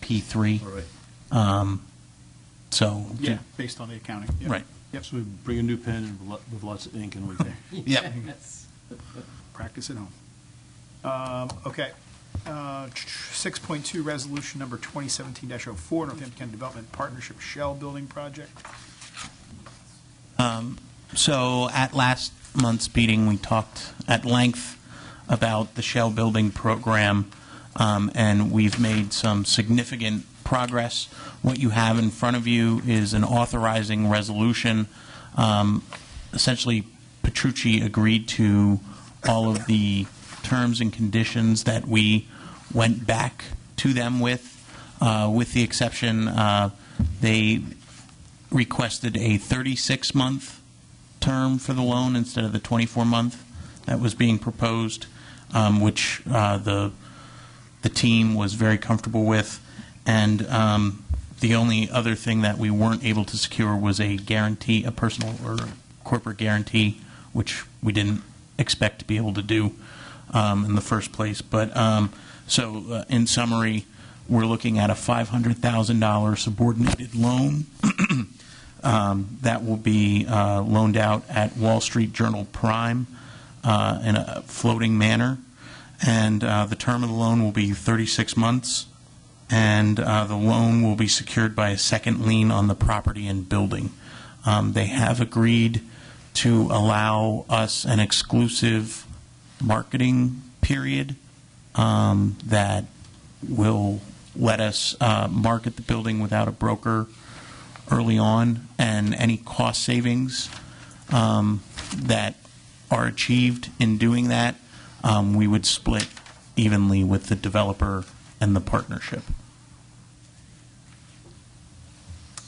P3. All right. So, Yeah, based on the accounting. Yeah. right. Yep. So we bring a new pen and with lots of ink and we Yep. Practice at home. Okay. 6.2, resolution number 2017-04, Northampton County Development Partnership Shell Building Project. So at last month's meeting, we talked at length about the shell building program, and we've made some significant progress. What you have in front of you is an authorizing resolution. Essentially, Petrucci agreed to all of the terms and conditions that we went back to them with the exception they requested a 36-month term for the loan instead of the 24-month that was being proposed, which the team was very comfortable with. And the only other thing that we weren't able to secure was a guarantee, a personal or corporate guarantee, which we didn't expect to be able to do in the first place. But so in summary, we're looking at a $500,000 subordinated loan that will be loaned out at Wall Street Journal Prime in a floating manner. And the term of the loan will be 36 months. And the loan will be secured by a second lien on the property and building. They have agreed to allow us an exclusive marketing period that will let us market the building without a broker early on, and any cost savings that are achieved in doing that, we would split evenly with the developer and the partnership.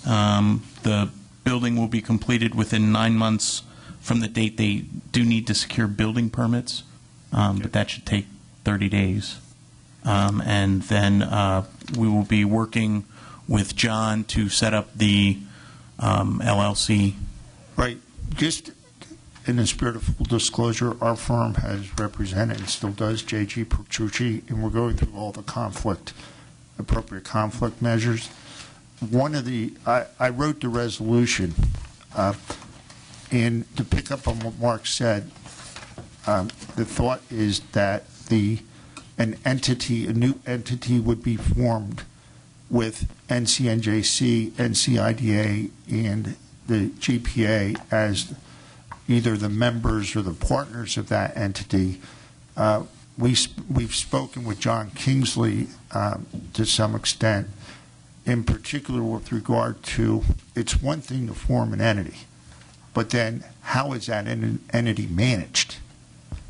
The building will be completed within 9 months from the date they do need to secure building permits, but that should take 30 days. And then we will be working with John to set up the LLC. Right. Just in the spirit of full disclosure, our firm has represented and still does J.G. Petrucci, and we're going through all the appropriate conflict measures. One of the, I wrote the resolution, and to pick up on what Mark said, the thought is that a new entity would be formed with NCNJC, NCIDA, and the GPA as either the members or the partners of that entity. We've spoken with John Kingsley to some extent, in particular with regard to, it's one thing to form an entity, but then how is that entity managed?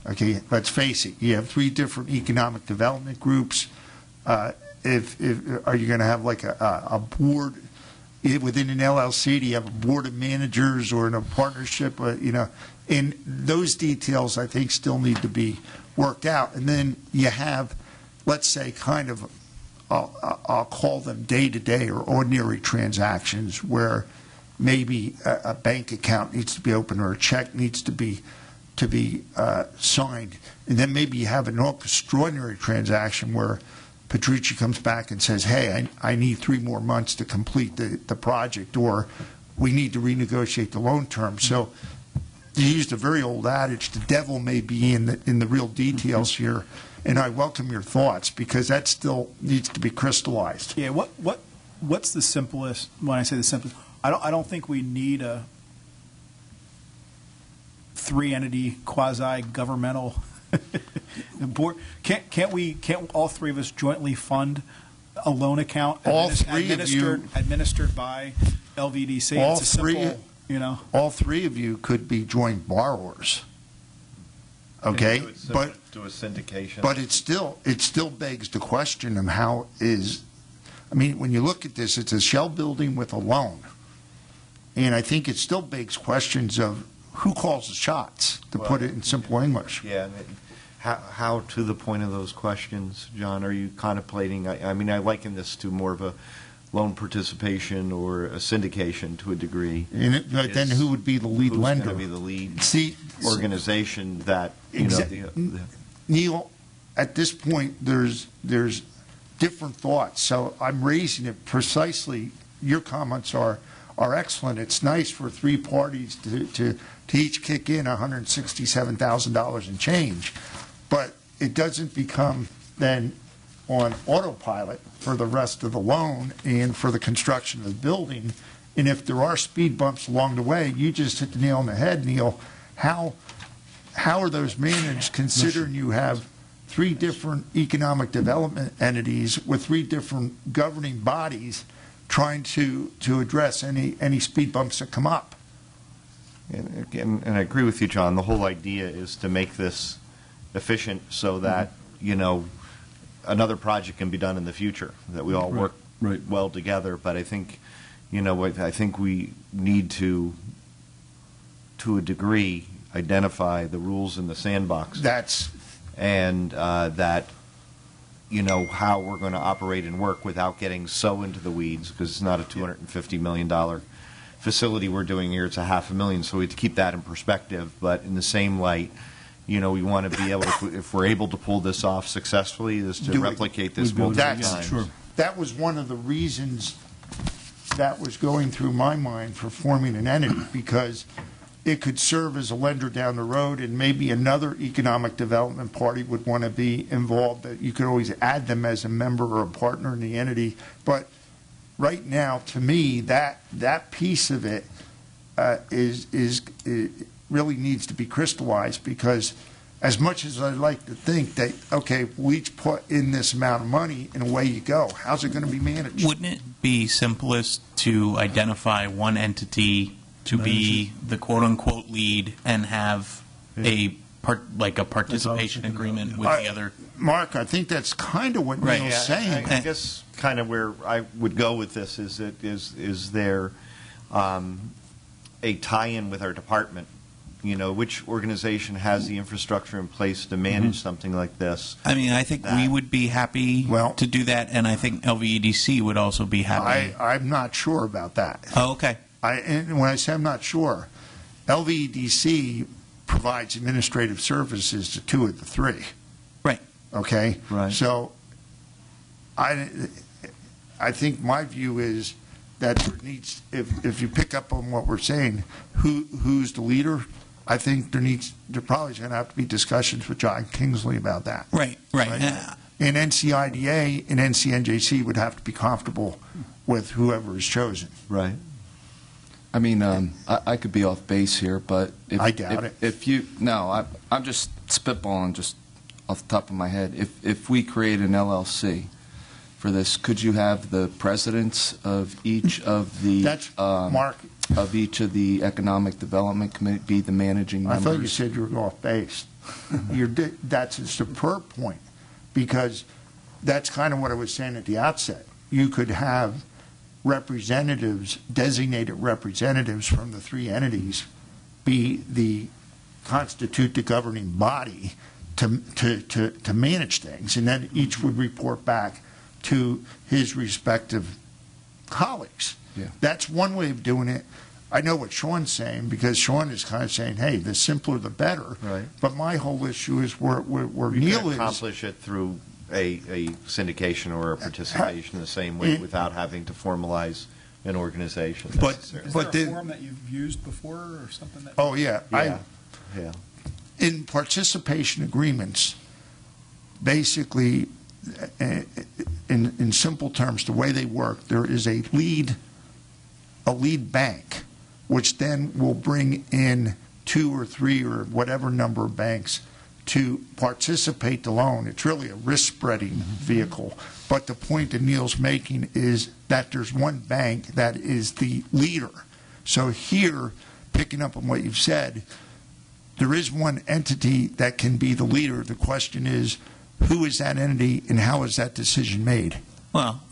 Okay, let's face it, you have 3 different economic development groups. Are you going to have like a board within an LLC? Do you have a board of managers or in a partnership? And those details I think still need to be worked out. And then you have let's say, kind of, I'll call them day-to-day or ordinary transactions where maybe a bank account needs to be opened or a check needs to be signed, and then maybe you have an extraordinary transaction where Petrucci comes back and says, hey, I need 3 more months to complete the project, or we need to renegotiate the loan term. So you used a very old adage, the devil may be in the real details here, and I welcome your thoughts because that still needs to be crystallized. Yeah, what's the simplest, when I say the simplest, I don't think we need a 3-entity quasi-governmental board. Can't all 3 of us jointly fund a loan account All 3 of you administered by LVDC? All It's a simple, 3 all 3 of you could be joint borrowers. Okay, Do a syndication. but it still begs the question of how is, I mean, when you look at this, it's a shell building with a loan, and I think it still begs questions of who calls the shots, to put it in simple English. Yeah, and how to the point of those questions, John, are you contemplating, I mean, I liken this to more of a loan participation or a syndication to a degree. But then who would be the lead lender? Who's going to be the lead See, organization that, Neil, at this point, there's different thoughts. So I'm raising it precisely. Your comments are excellent. It's nice for 3 parties to each kick in $167,000 and change, but it doesn't become then on autopilot for the rest of the loan and for the construction of the building. And if there are speed bumps along the way, you just hit the nail on the head, Neil. How are those managed, considering you have 3 different economic development entities with 3 different governing bodies trying to address any speed bumps that come up? And I agree with you, John. The whole idea is to make this efficient so that, another project can be done in the future, that we all work well together. But I think, I think we need to a degree, identify the rules in the sandbox. And that, how we're going to operate and work without getting so into the weeds, because it's not a $250 million facility we're doing here. It's $500,000, so we have to keep that in perspective. But in the same light, we want to be able to, if we're able to pull this off successfully, is to replicate this multiple times. Sure. That was one of the reasons that was going through my mind for forming an entity, because it could serve as a lender down the road, and maybe another economic development party would want to be involved. That you could always add them as a member or a partner in the entity. But right now, to me, that piece of it it really needs to be crystallized, because as much as I'd like to think that, okay, we each put in this amount of money and away you go, how's it going to be managed? Wouldn't it be simplest to identify one entity to be the quote-unquote lead and have a participation agreement with the other? Mark, I think that's kind of what Neil's saying. I guess kind of where I would go with this is there a tie-in with our department? Which organization has the infrastructure in place to manage something like this? I mean, I think we would be happy to do that, and I think LVEDC would also be happy. I'm not sure about that. Oh, okay. And when I say I'm not sure, LVEDC provides administrative services to 2 of the 3. Right. Okay? Right. So I think my view is that there needs, if you pick up on what we're saying, who's the leader, I think there probably is going to have to be discussions with John Kingsley about that. Right. And NCIDA and NCNJC would have to be comfortable with whoever is chosen. Right. I mean, I could be off base here, but I doubt it. I'm just spitballing just off the top of my head. If we create an LLC for this, could you have the presidents of each of the Mark, of each of the economic development committee be the managing members? I thought you said you were off base. That's a superb point, because that's kind of what I was saying at the outset. You could have representatives, designated representatives from the 3 entities, constitute the governing body, to manage things, and then each would report back to his respective colleagues. Yeah. That's one way of doing it. I know what Sean's saying, because Sean is kind of saying, hey, the simpler the better. Right. But my whole issue is where You Neil can is. accomplish it through a syndication or a participation the same way And- without having to formalize an organization But- necessarily. Is but there a the- form that you've used before or something that? Oh, yeah. Yeah, yeah. In participation agreements, basically, in simple terms, the way they work, there is a lead bank, which then will bring in 2 or 3 or whatever number of banks to participate the loan. It's really a risk-spreading vehicle. But the point that Neil's making is that there's one bank that is the leader. So here, picking up on what you've said, there is one entity that can be the leader. The question is, who is that entity and how is that decision made? Well,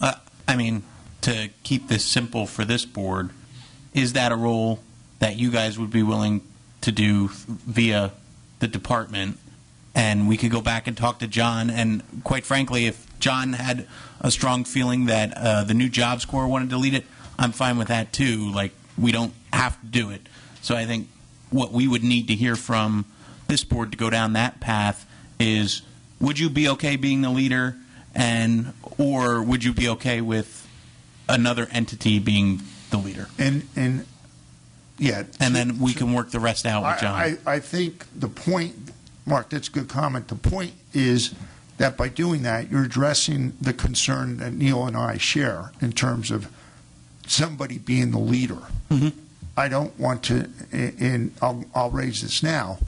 I mean, to keep this simple for this board, is that a role that you guys would be willing to do via the department? And we could go back and talk to John. And quite frankly, if John had a strong feeling that the new jobs corps wanted to lead it, I'm fine with that too. Like, we don't have to do it. So I think what we would need to hear from this board to go down that path is, would you be okay being the leader, or would you be okay with another entity being the leader? And yeah. And then we can work the rest out with John. I think the point, Mark, that's a good comment. The point is that by doing that, you're addressing the concern that Neil and I share in terms of somebody being the leader. Mm-hmm. I don't want to, and I'll raise this now.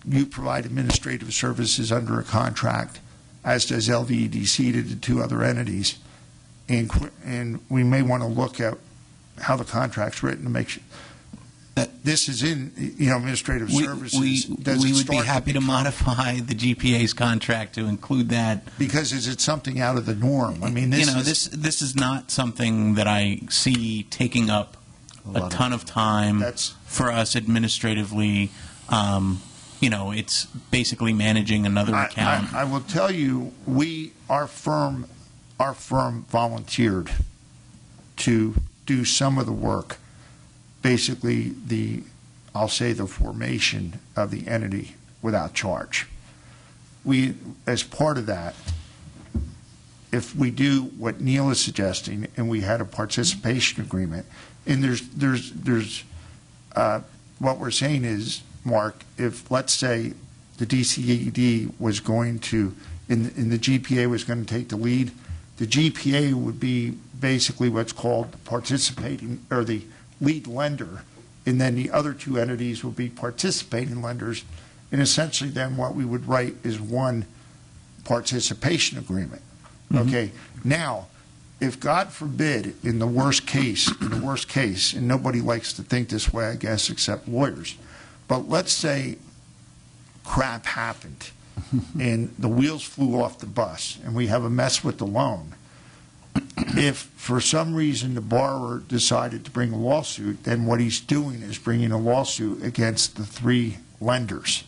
You provide administrative services under a contract, as does LVEDC to the 2 other entities, and we may want to look at how the contract's written to make sure that this is in, administrative services. Does We it would be start happy to become- modify the GPA's contract to include that. Because is it something out of the norm? I mean, This is not something that I see taking up a ton of time That's- for us administratively. It's basically managing another account. I will tell you, our firm volunteered to do some of the work, basically I'll say the formation of the entity without charge. We, as part of that, if we do what Neil is suggesting, and we had a participation agreement, and there's what we're saying is, Mark, if, let's say, the DCED was going to, and the GPA was going to take the lead, the GPA would be basically what's called participating, or the lead lender, and then the other 2 entities will be participating lenders, and essentially then what we would write is one participation agreement. Okay, now, if God forbid, in the worst case, and nobody likes to think this way, I guess, except lawyers, but let's say crap happened and the wheels flew off the bus and we have a mess with the loan. If for some reason the borrower decided to bring a lawsuit, then what he's doing is bringing a lawsuit against the 3 lenders.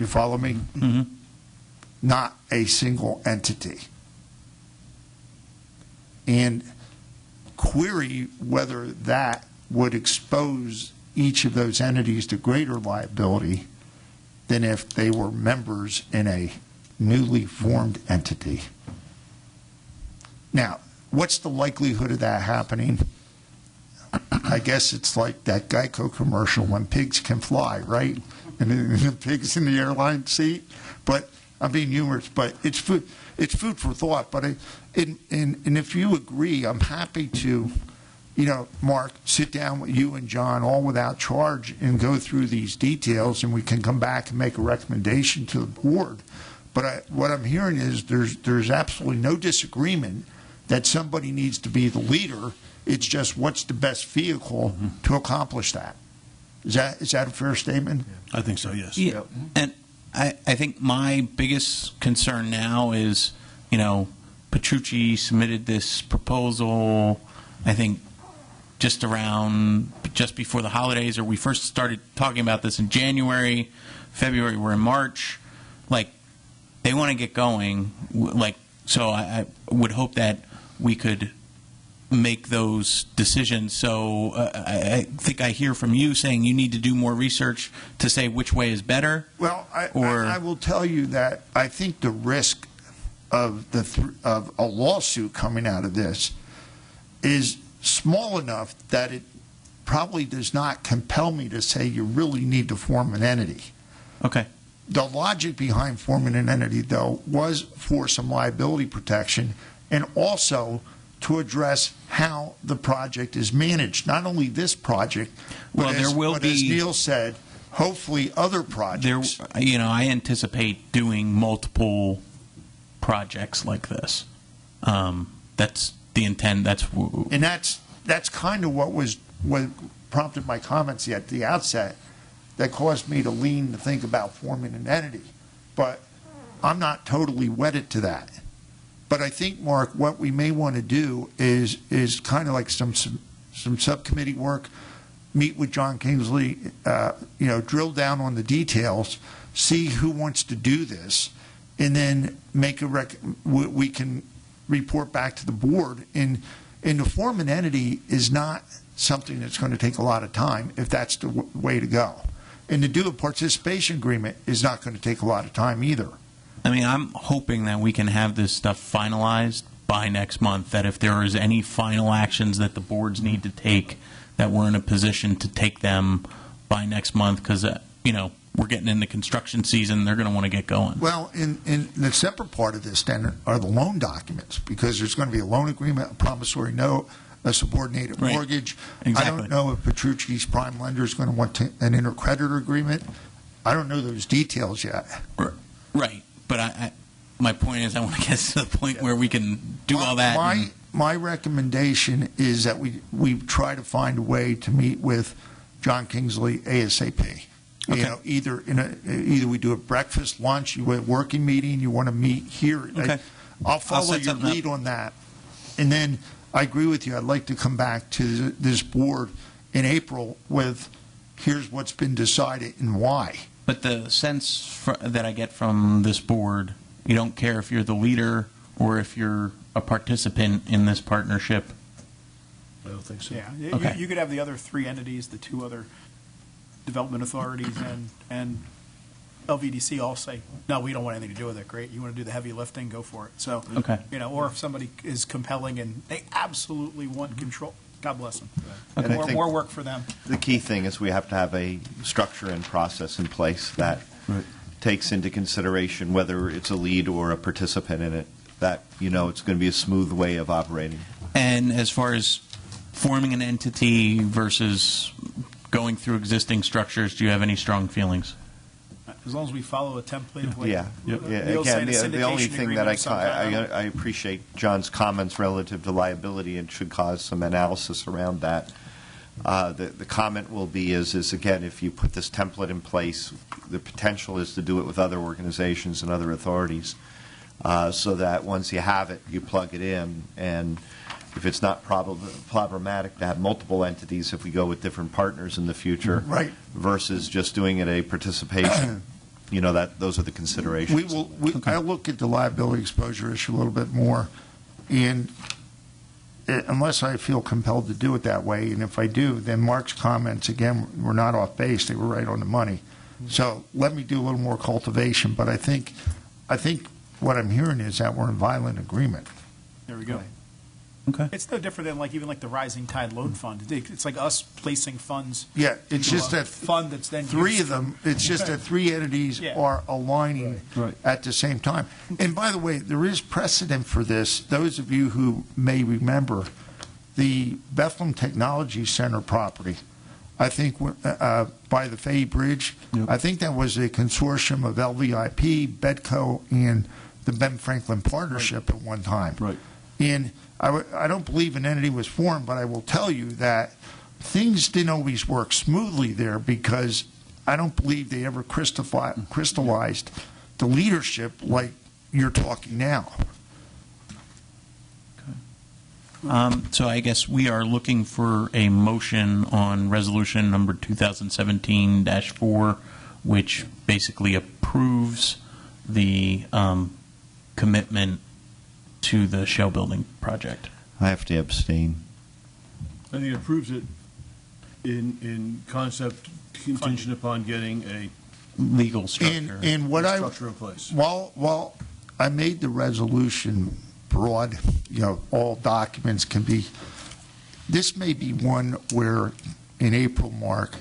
You follow me? Mm-hmm. Not a single entity. And query whether that would expose each of those entities to greater liability than if they were members in a newly formed entity. Now, what's the likelihood of that happening? I guess it's like that Geico commercial, when pigs can fly, right? And the pig's in the airline seat. But I'm being humorous, but it's food for thought. But and if you agree, I'm happy to, Mark, sit down with you and John, all without charge, and go through these details, and we can come back and make a recommendation to the board. But what I'm hearing is there's absolutely no disagreement that somebody needs to be the leader. It's just what's the best vehicle to accomplish that. Is that a fair statement? I think so, yes. Yeah, and I think my biggest concern now is, Petrucci submitted this proposal, I think, just around just before the holidays, or we first started talking about this in January, February, we're in March. Like, they want to get going. So I would hope that we could make those decisions. So I think I hear from you saying you need to do more research to say which way is better. Well, I will tell you that I think the risk of of a lawsuit coming out of this is small enough that it probably does not compel me to say you really need to form an entity. Okay. The logic behind forming an entity, though, was for some liability protection and also to address how the project is managed. Not only this project, but, as Neil said, hopefully other projects. I anticipate doing multiple projects like this. That's the intent. And that's kind of what prompted my comments at the outset that caused me to lean to think about forming an entity. But I'm not totally wedded to that. But I think, Mark, what we may want to do is kind of like some subcommittee work, meet with John Kingsley, drill down on the details, see who wants to do this, and then make we can report back to the board. And to form an entity is not something that's going to take a lot of time if that's the way to go. And to do a participation agreement is not going to take a lot of time either. I mean, I'm hoping that we can have this stuff finalized by next month, that if there is any final actions that the boards need to take, that we're in a position to take them by next month, because, we're getting into construction season. They're going to want to get going. Well, in the separate part of this, then, are the loan documents, because there's going to be a loan agreement, a promissory note, a subordinated mortgage. Exactly. I don't know if Petrucci's prime lender is going to want an intercreditor agreement. I don't know those details yet. Right. But my point is, I want to get to the point where we can do all that. My recommendation is that we try to find a way to meet with John Kingsley ASAP. Okay. Either we do a breakfast, lunch, you a working meeting, you want to meet here. Okay. I'll follow your lead on that. And then I agree with you. I'd like to come back to this board in April with here's what's been decided and why. But the sense that I get from this board, you don't care if you're the leader or if you're a participant in this partnership. I don't think so. Yeah, Okay. you could have the other three entities, the two other development authorities and LVDC all say, no, we don't want anything to do with it. Great, you want to do the heavy lifting, go for it. So, Okay. Or if somebody is compelling and they absolutely want control, God bless them. And I think More work for them. the key thing is we have to have a structure and process in place that takes into consideration whether it's a lead or a participant in it, that, it's going to be a smooth way of operating. And as far as forming an entity versus going through existing structures, do you have any strong feelings? As long as we follow a template of what Yeah. Neil's Again, saying, a the only syndication thing that agreement of some kind. I appreciate John's comments relative to liability and should cause some analysis around that. The comment will be is again, if you put this template in place, the potential is to do it with other organizations and other authorities, so that once you have it, you plug it in, and if it's not problematic to have multiple entities if we go with different partners in the future, Right. versus just doing it a participation, those are the considerations. I'll look at the liability exposure issue a little bit more, and unless I feel compelled to do it that way, and if I do, then Mark's comments, again, were not off base. They were right on the money. So let me do a little more cultivation, but I think what I'm hearing is that we're in violent agreement. There we go. Okay. It's no different than even the Rising Tide Loan Fund. It's like us placing funds. Yeah, it's into just a that fund that's then three used of them, it's just that three entities Yeah. are aligning Right. at the same time. And by the way, there is precedent for this. Those of you who may remember the Bethlehem Technology Center property, I think by the Fay Bridge, Yep. I think that was a consortium of LVIP, Bedco, and the Ben Franklin Partnership at one time. Right. And I don't believe an entity was formed, but I will tell you that things didn't always work smoothly there because I don't believe they ever crystallized the leadership like you're talking now. So I guess we are looking for a motion on resolution number 2017-4, which basically approves the commitment to the shell building project. I have to abstain. I think it approves it in concept contingent upon getting a Legal structure. And what structure in place. while I made the resolution broad, all documents can be, this may be one where in April, Mark,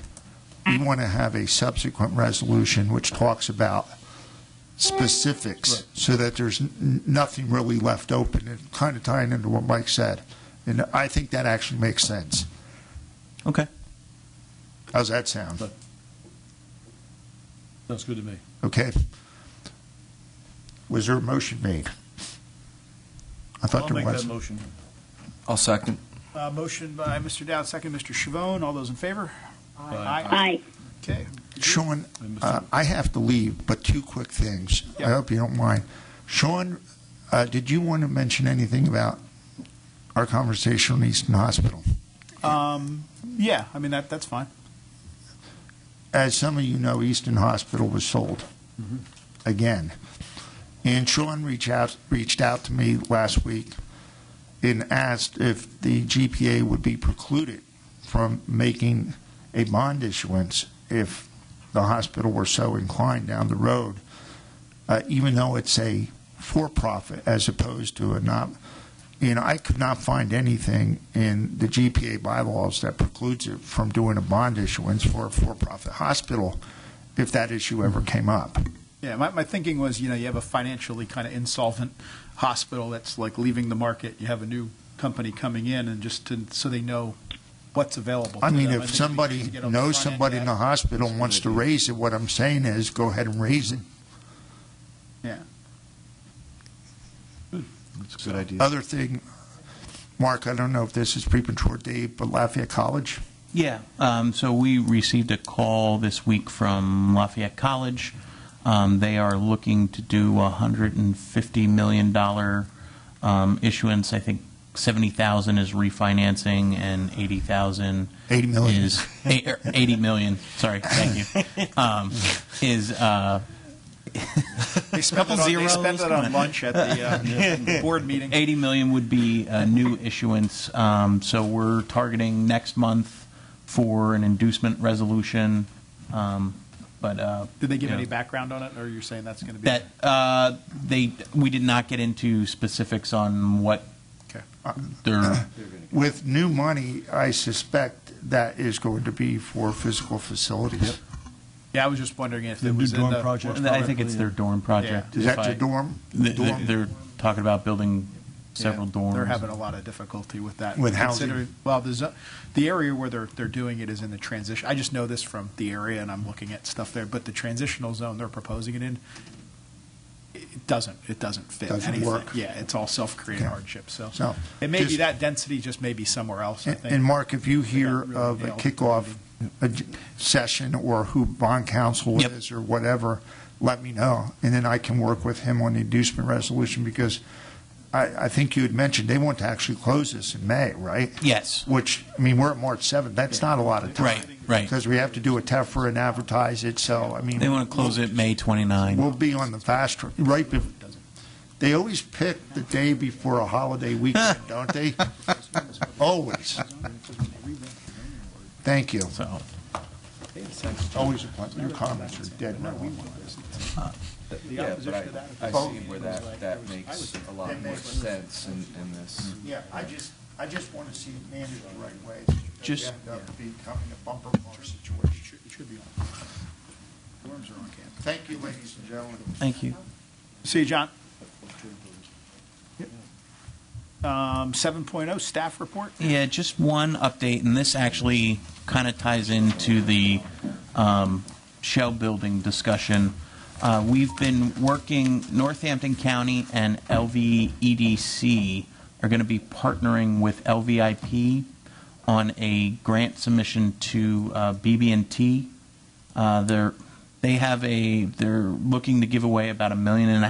we want to have a subsequent resolution which talks about specifics Right. so that there's nothing really left open, and kind of tying into what Mike said. And I think that actually makes sense. Okay. How's that sound? Right. Sounds good to me. Okay. Was there a motion made? I thought I'll there make was. that motion. I'll second. Motion by Mr. Dowd, second Mr. Chavone. All those in favor? Aye. Okay. Sean, And Mr. I have to leave, but two quick things. I Yeah. hope you don't mind. Sean, did you want to mention anything about our conversation on Easton Hospital? Yeah, I mean, that's fine. As some of you know, Easton Hospital was sold again. And Sean reached out to me last week and asked if the GPA would be precluded from making a bond issuance if the hospital were so inclined down the road, even though it's a for-profit as opposed to a not. I could not find anything in the GPA bylaws that precludes it from doing a bond issuance for a for-profit hospital if that issue ever came up. Yeah, my thinking was, you have a financially kind of insolvent hospital that's like leaving the market. You have a new company coming in, and so they know what's available. I to mean, them. if think somebody you get on the knows front end somebody of in the that. hospital and wants to raise it, what I'm saying is go ahead and raise it. Yeah. That's a good idea. Other thing, Mark, I don't know if this is premature, Dave, but Lafayette College, Yeah, so we received a call this week from Lafayette College. They are looking to do a $150 million issuance. I think 70,000 is refinancing and 80,000 $80 million. is 80 million. Sorry, thank you. Is They spent it on lunch at the board meeting. 80 million would be a new issuance. So we're targeting next month for an inducement resolution. But Did they give you know, any background on it, or you're saying that's going to be that we did not get into specifics on what okay? their with new money, I suspect that is going to be for physical facilities. Yeah, I was just wondering if The it new was in dorm the project. I think it's their dorm project. Is that your dorm? Dorm? They're talking about building several Yeah, dorms. They're having a lot of difficulty with that. With housing? Considering- Well, the area where they're doing it is in the transition. I just know this from the area, and I'm looking at stuff there. But the transitional zone they're proposing it in, it doesn't fit Doesn't anything. work. Yeah, it's all self-created Okay. hardship. So, So, it may be just- that density, just maybe somewhere else. I think. And Mark, if you hear really of a nailed kickoff session or who bond counsel Yep. is or whatever, let me know. And then I can work with him on the inducement resolution because I think you had mentioned they want to actually close this in May, right? Yes. Which, I mean, we're at March 7th. That's not a lot of time. Right. Because we have to do a TEFRA and advertise it. So, I mean. They want to close it May 29. We'll be on the fast track. Right. They always pick the day before a holiday weekend, don't they? Always. Thank you. So Always a pleasure. Your comments are dead now. Yeah, but I see where that makes a lot more sense in this. Yeah, I just want to see it managed the right way. Just- End up becoming a bumper car situation. It should be on. Dorms are on campus. Thank you, ladies and gentlemen. thank you. See you, John. 7.0 staff report. Yeah, just one update, and this actually kind of ties into the shell building discussion. We've been working, Northampton County and LVEDC are going to be partnering with LVIP on a grant submission to BB&T. They're looking to give away about $1.5 million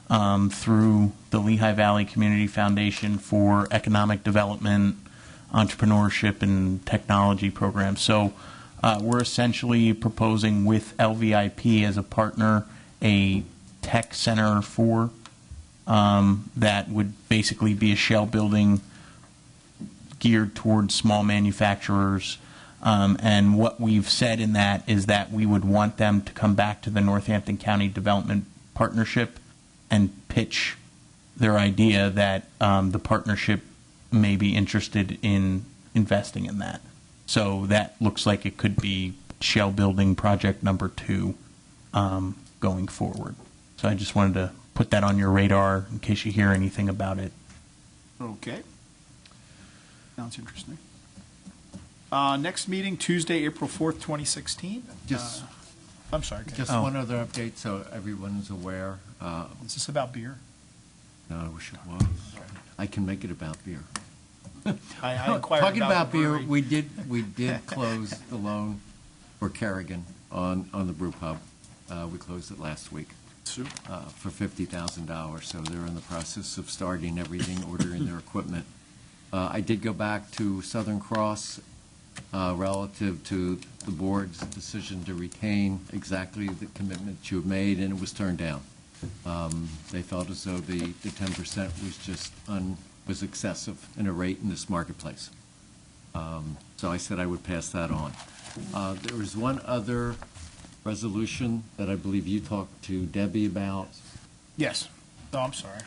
through the Lehigh Valley Community Foundation for economic development, entrepreneurship, and technology programs. So we're essentially proposing with LVIP as a partner a tech center for that would basically be a shell building geared towards small manufacturers. And what we've said in that is that we would want them to come back to the Northampton County Development Partnership and pitch their idea that the partnership may be interested in investing in that. So that looks like it could be shell building project number 2 going forward. So I just wanted to put that on your radar in case you hear anything about it. Okay. Sounds interesting. Next meeting, Tuesday, April 4th, 2016. Just- I'm sorry. Ken. Just one other update so everyone is aware. Is this about beer? No, I wish it was. I can make it about beer. I inquired Talking about the beer, brewery. we did close the loan for Kerrigan on the brew pub. We closed it last week for $50,000. So they're in the process of starting everything, ordering their equipment. I did go back to Southern Cross relative to the board's decision to retain exactly the commitment you have made, and it was turned down. They felt as though the 10% was just was excessive in a rate in this marketplace. So I said I would pass that on. There was one other resolution that I believe you talked to Debbie about Yes. Oh, I'm sorry.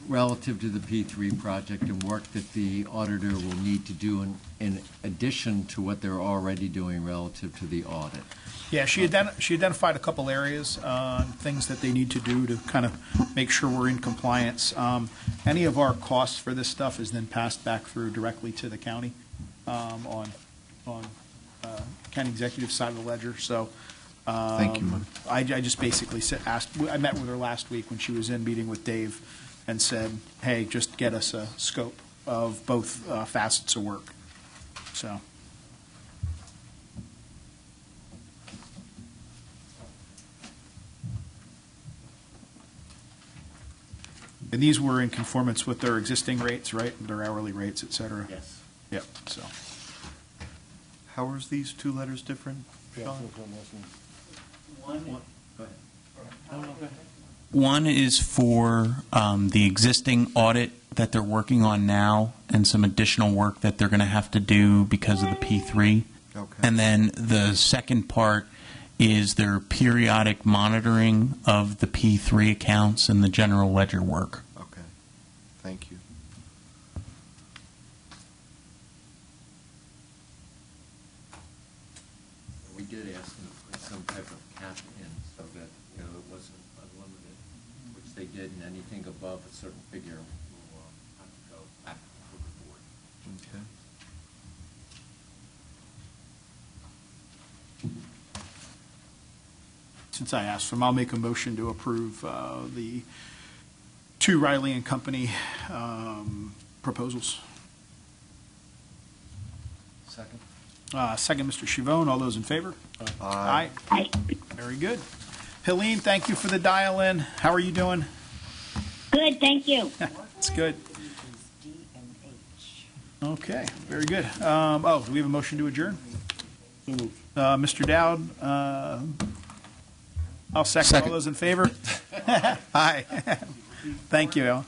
relative to the P3 project and work that the auditor will need to do in addition to what they're already doing relative to the audit. Yeah, she identified a couple areas, things that they need to do to kind of make sure we're in compliance. Any of our costs for this stuff is then passed back through directly to the county on county executive side of the ledger. So Thank you, Mike. I just basically I met with her last week when she was in meeting with Dave and said, hey, just get us a scope of both facets of work. So. And these were in conformance with their existing rates, right? Their hourly rates, et cetera? Yes. Yep, so. How are these 2 letters different, Sean? One is for the existing audit that they're working on now and some additional work that they're going to have to do because of the P3. Okay. And then the second part is their periodic monitoring of the P3 accounts and the general ledger work. Okay. Thank you. We did ask them to put some type of cap in so that, it wasn't unlimited, which they did, and anything above a certain figure will have to go back to the board. Okay. Since I asked them, I'll make a motion to approve the 2 Riley and Company proposals. Second. Second, Mr. Chivone. All those in favor? Aye. Aye. Very good. Helene, thank you for the dial-in. How are you doing? Good, thank you. It's good. Okay, very good. Do we have a motion to adjourn? Mr. Dowd, I'll second. All those in favor? Aye. Thank you, Al.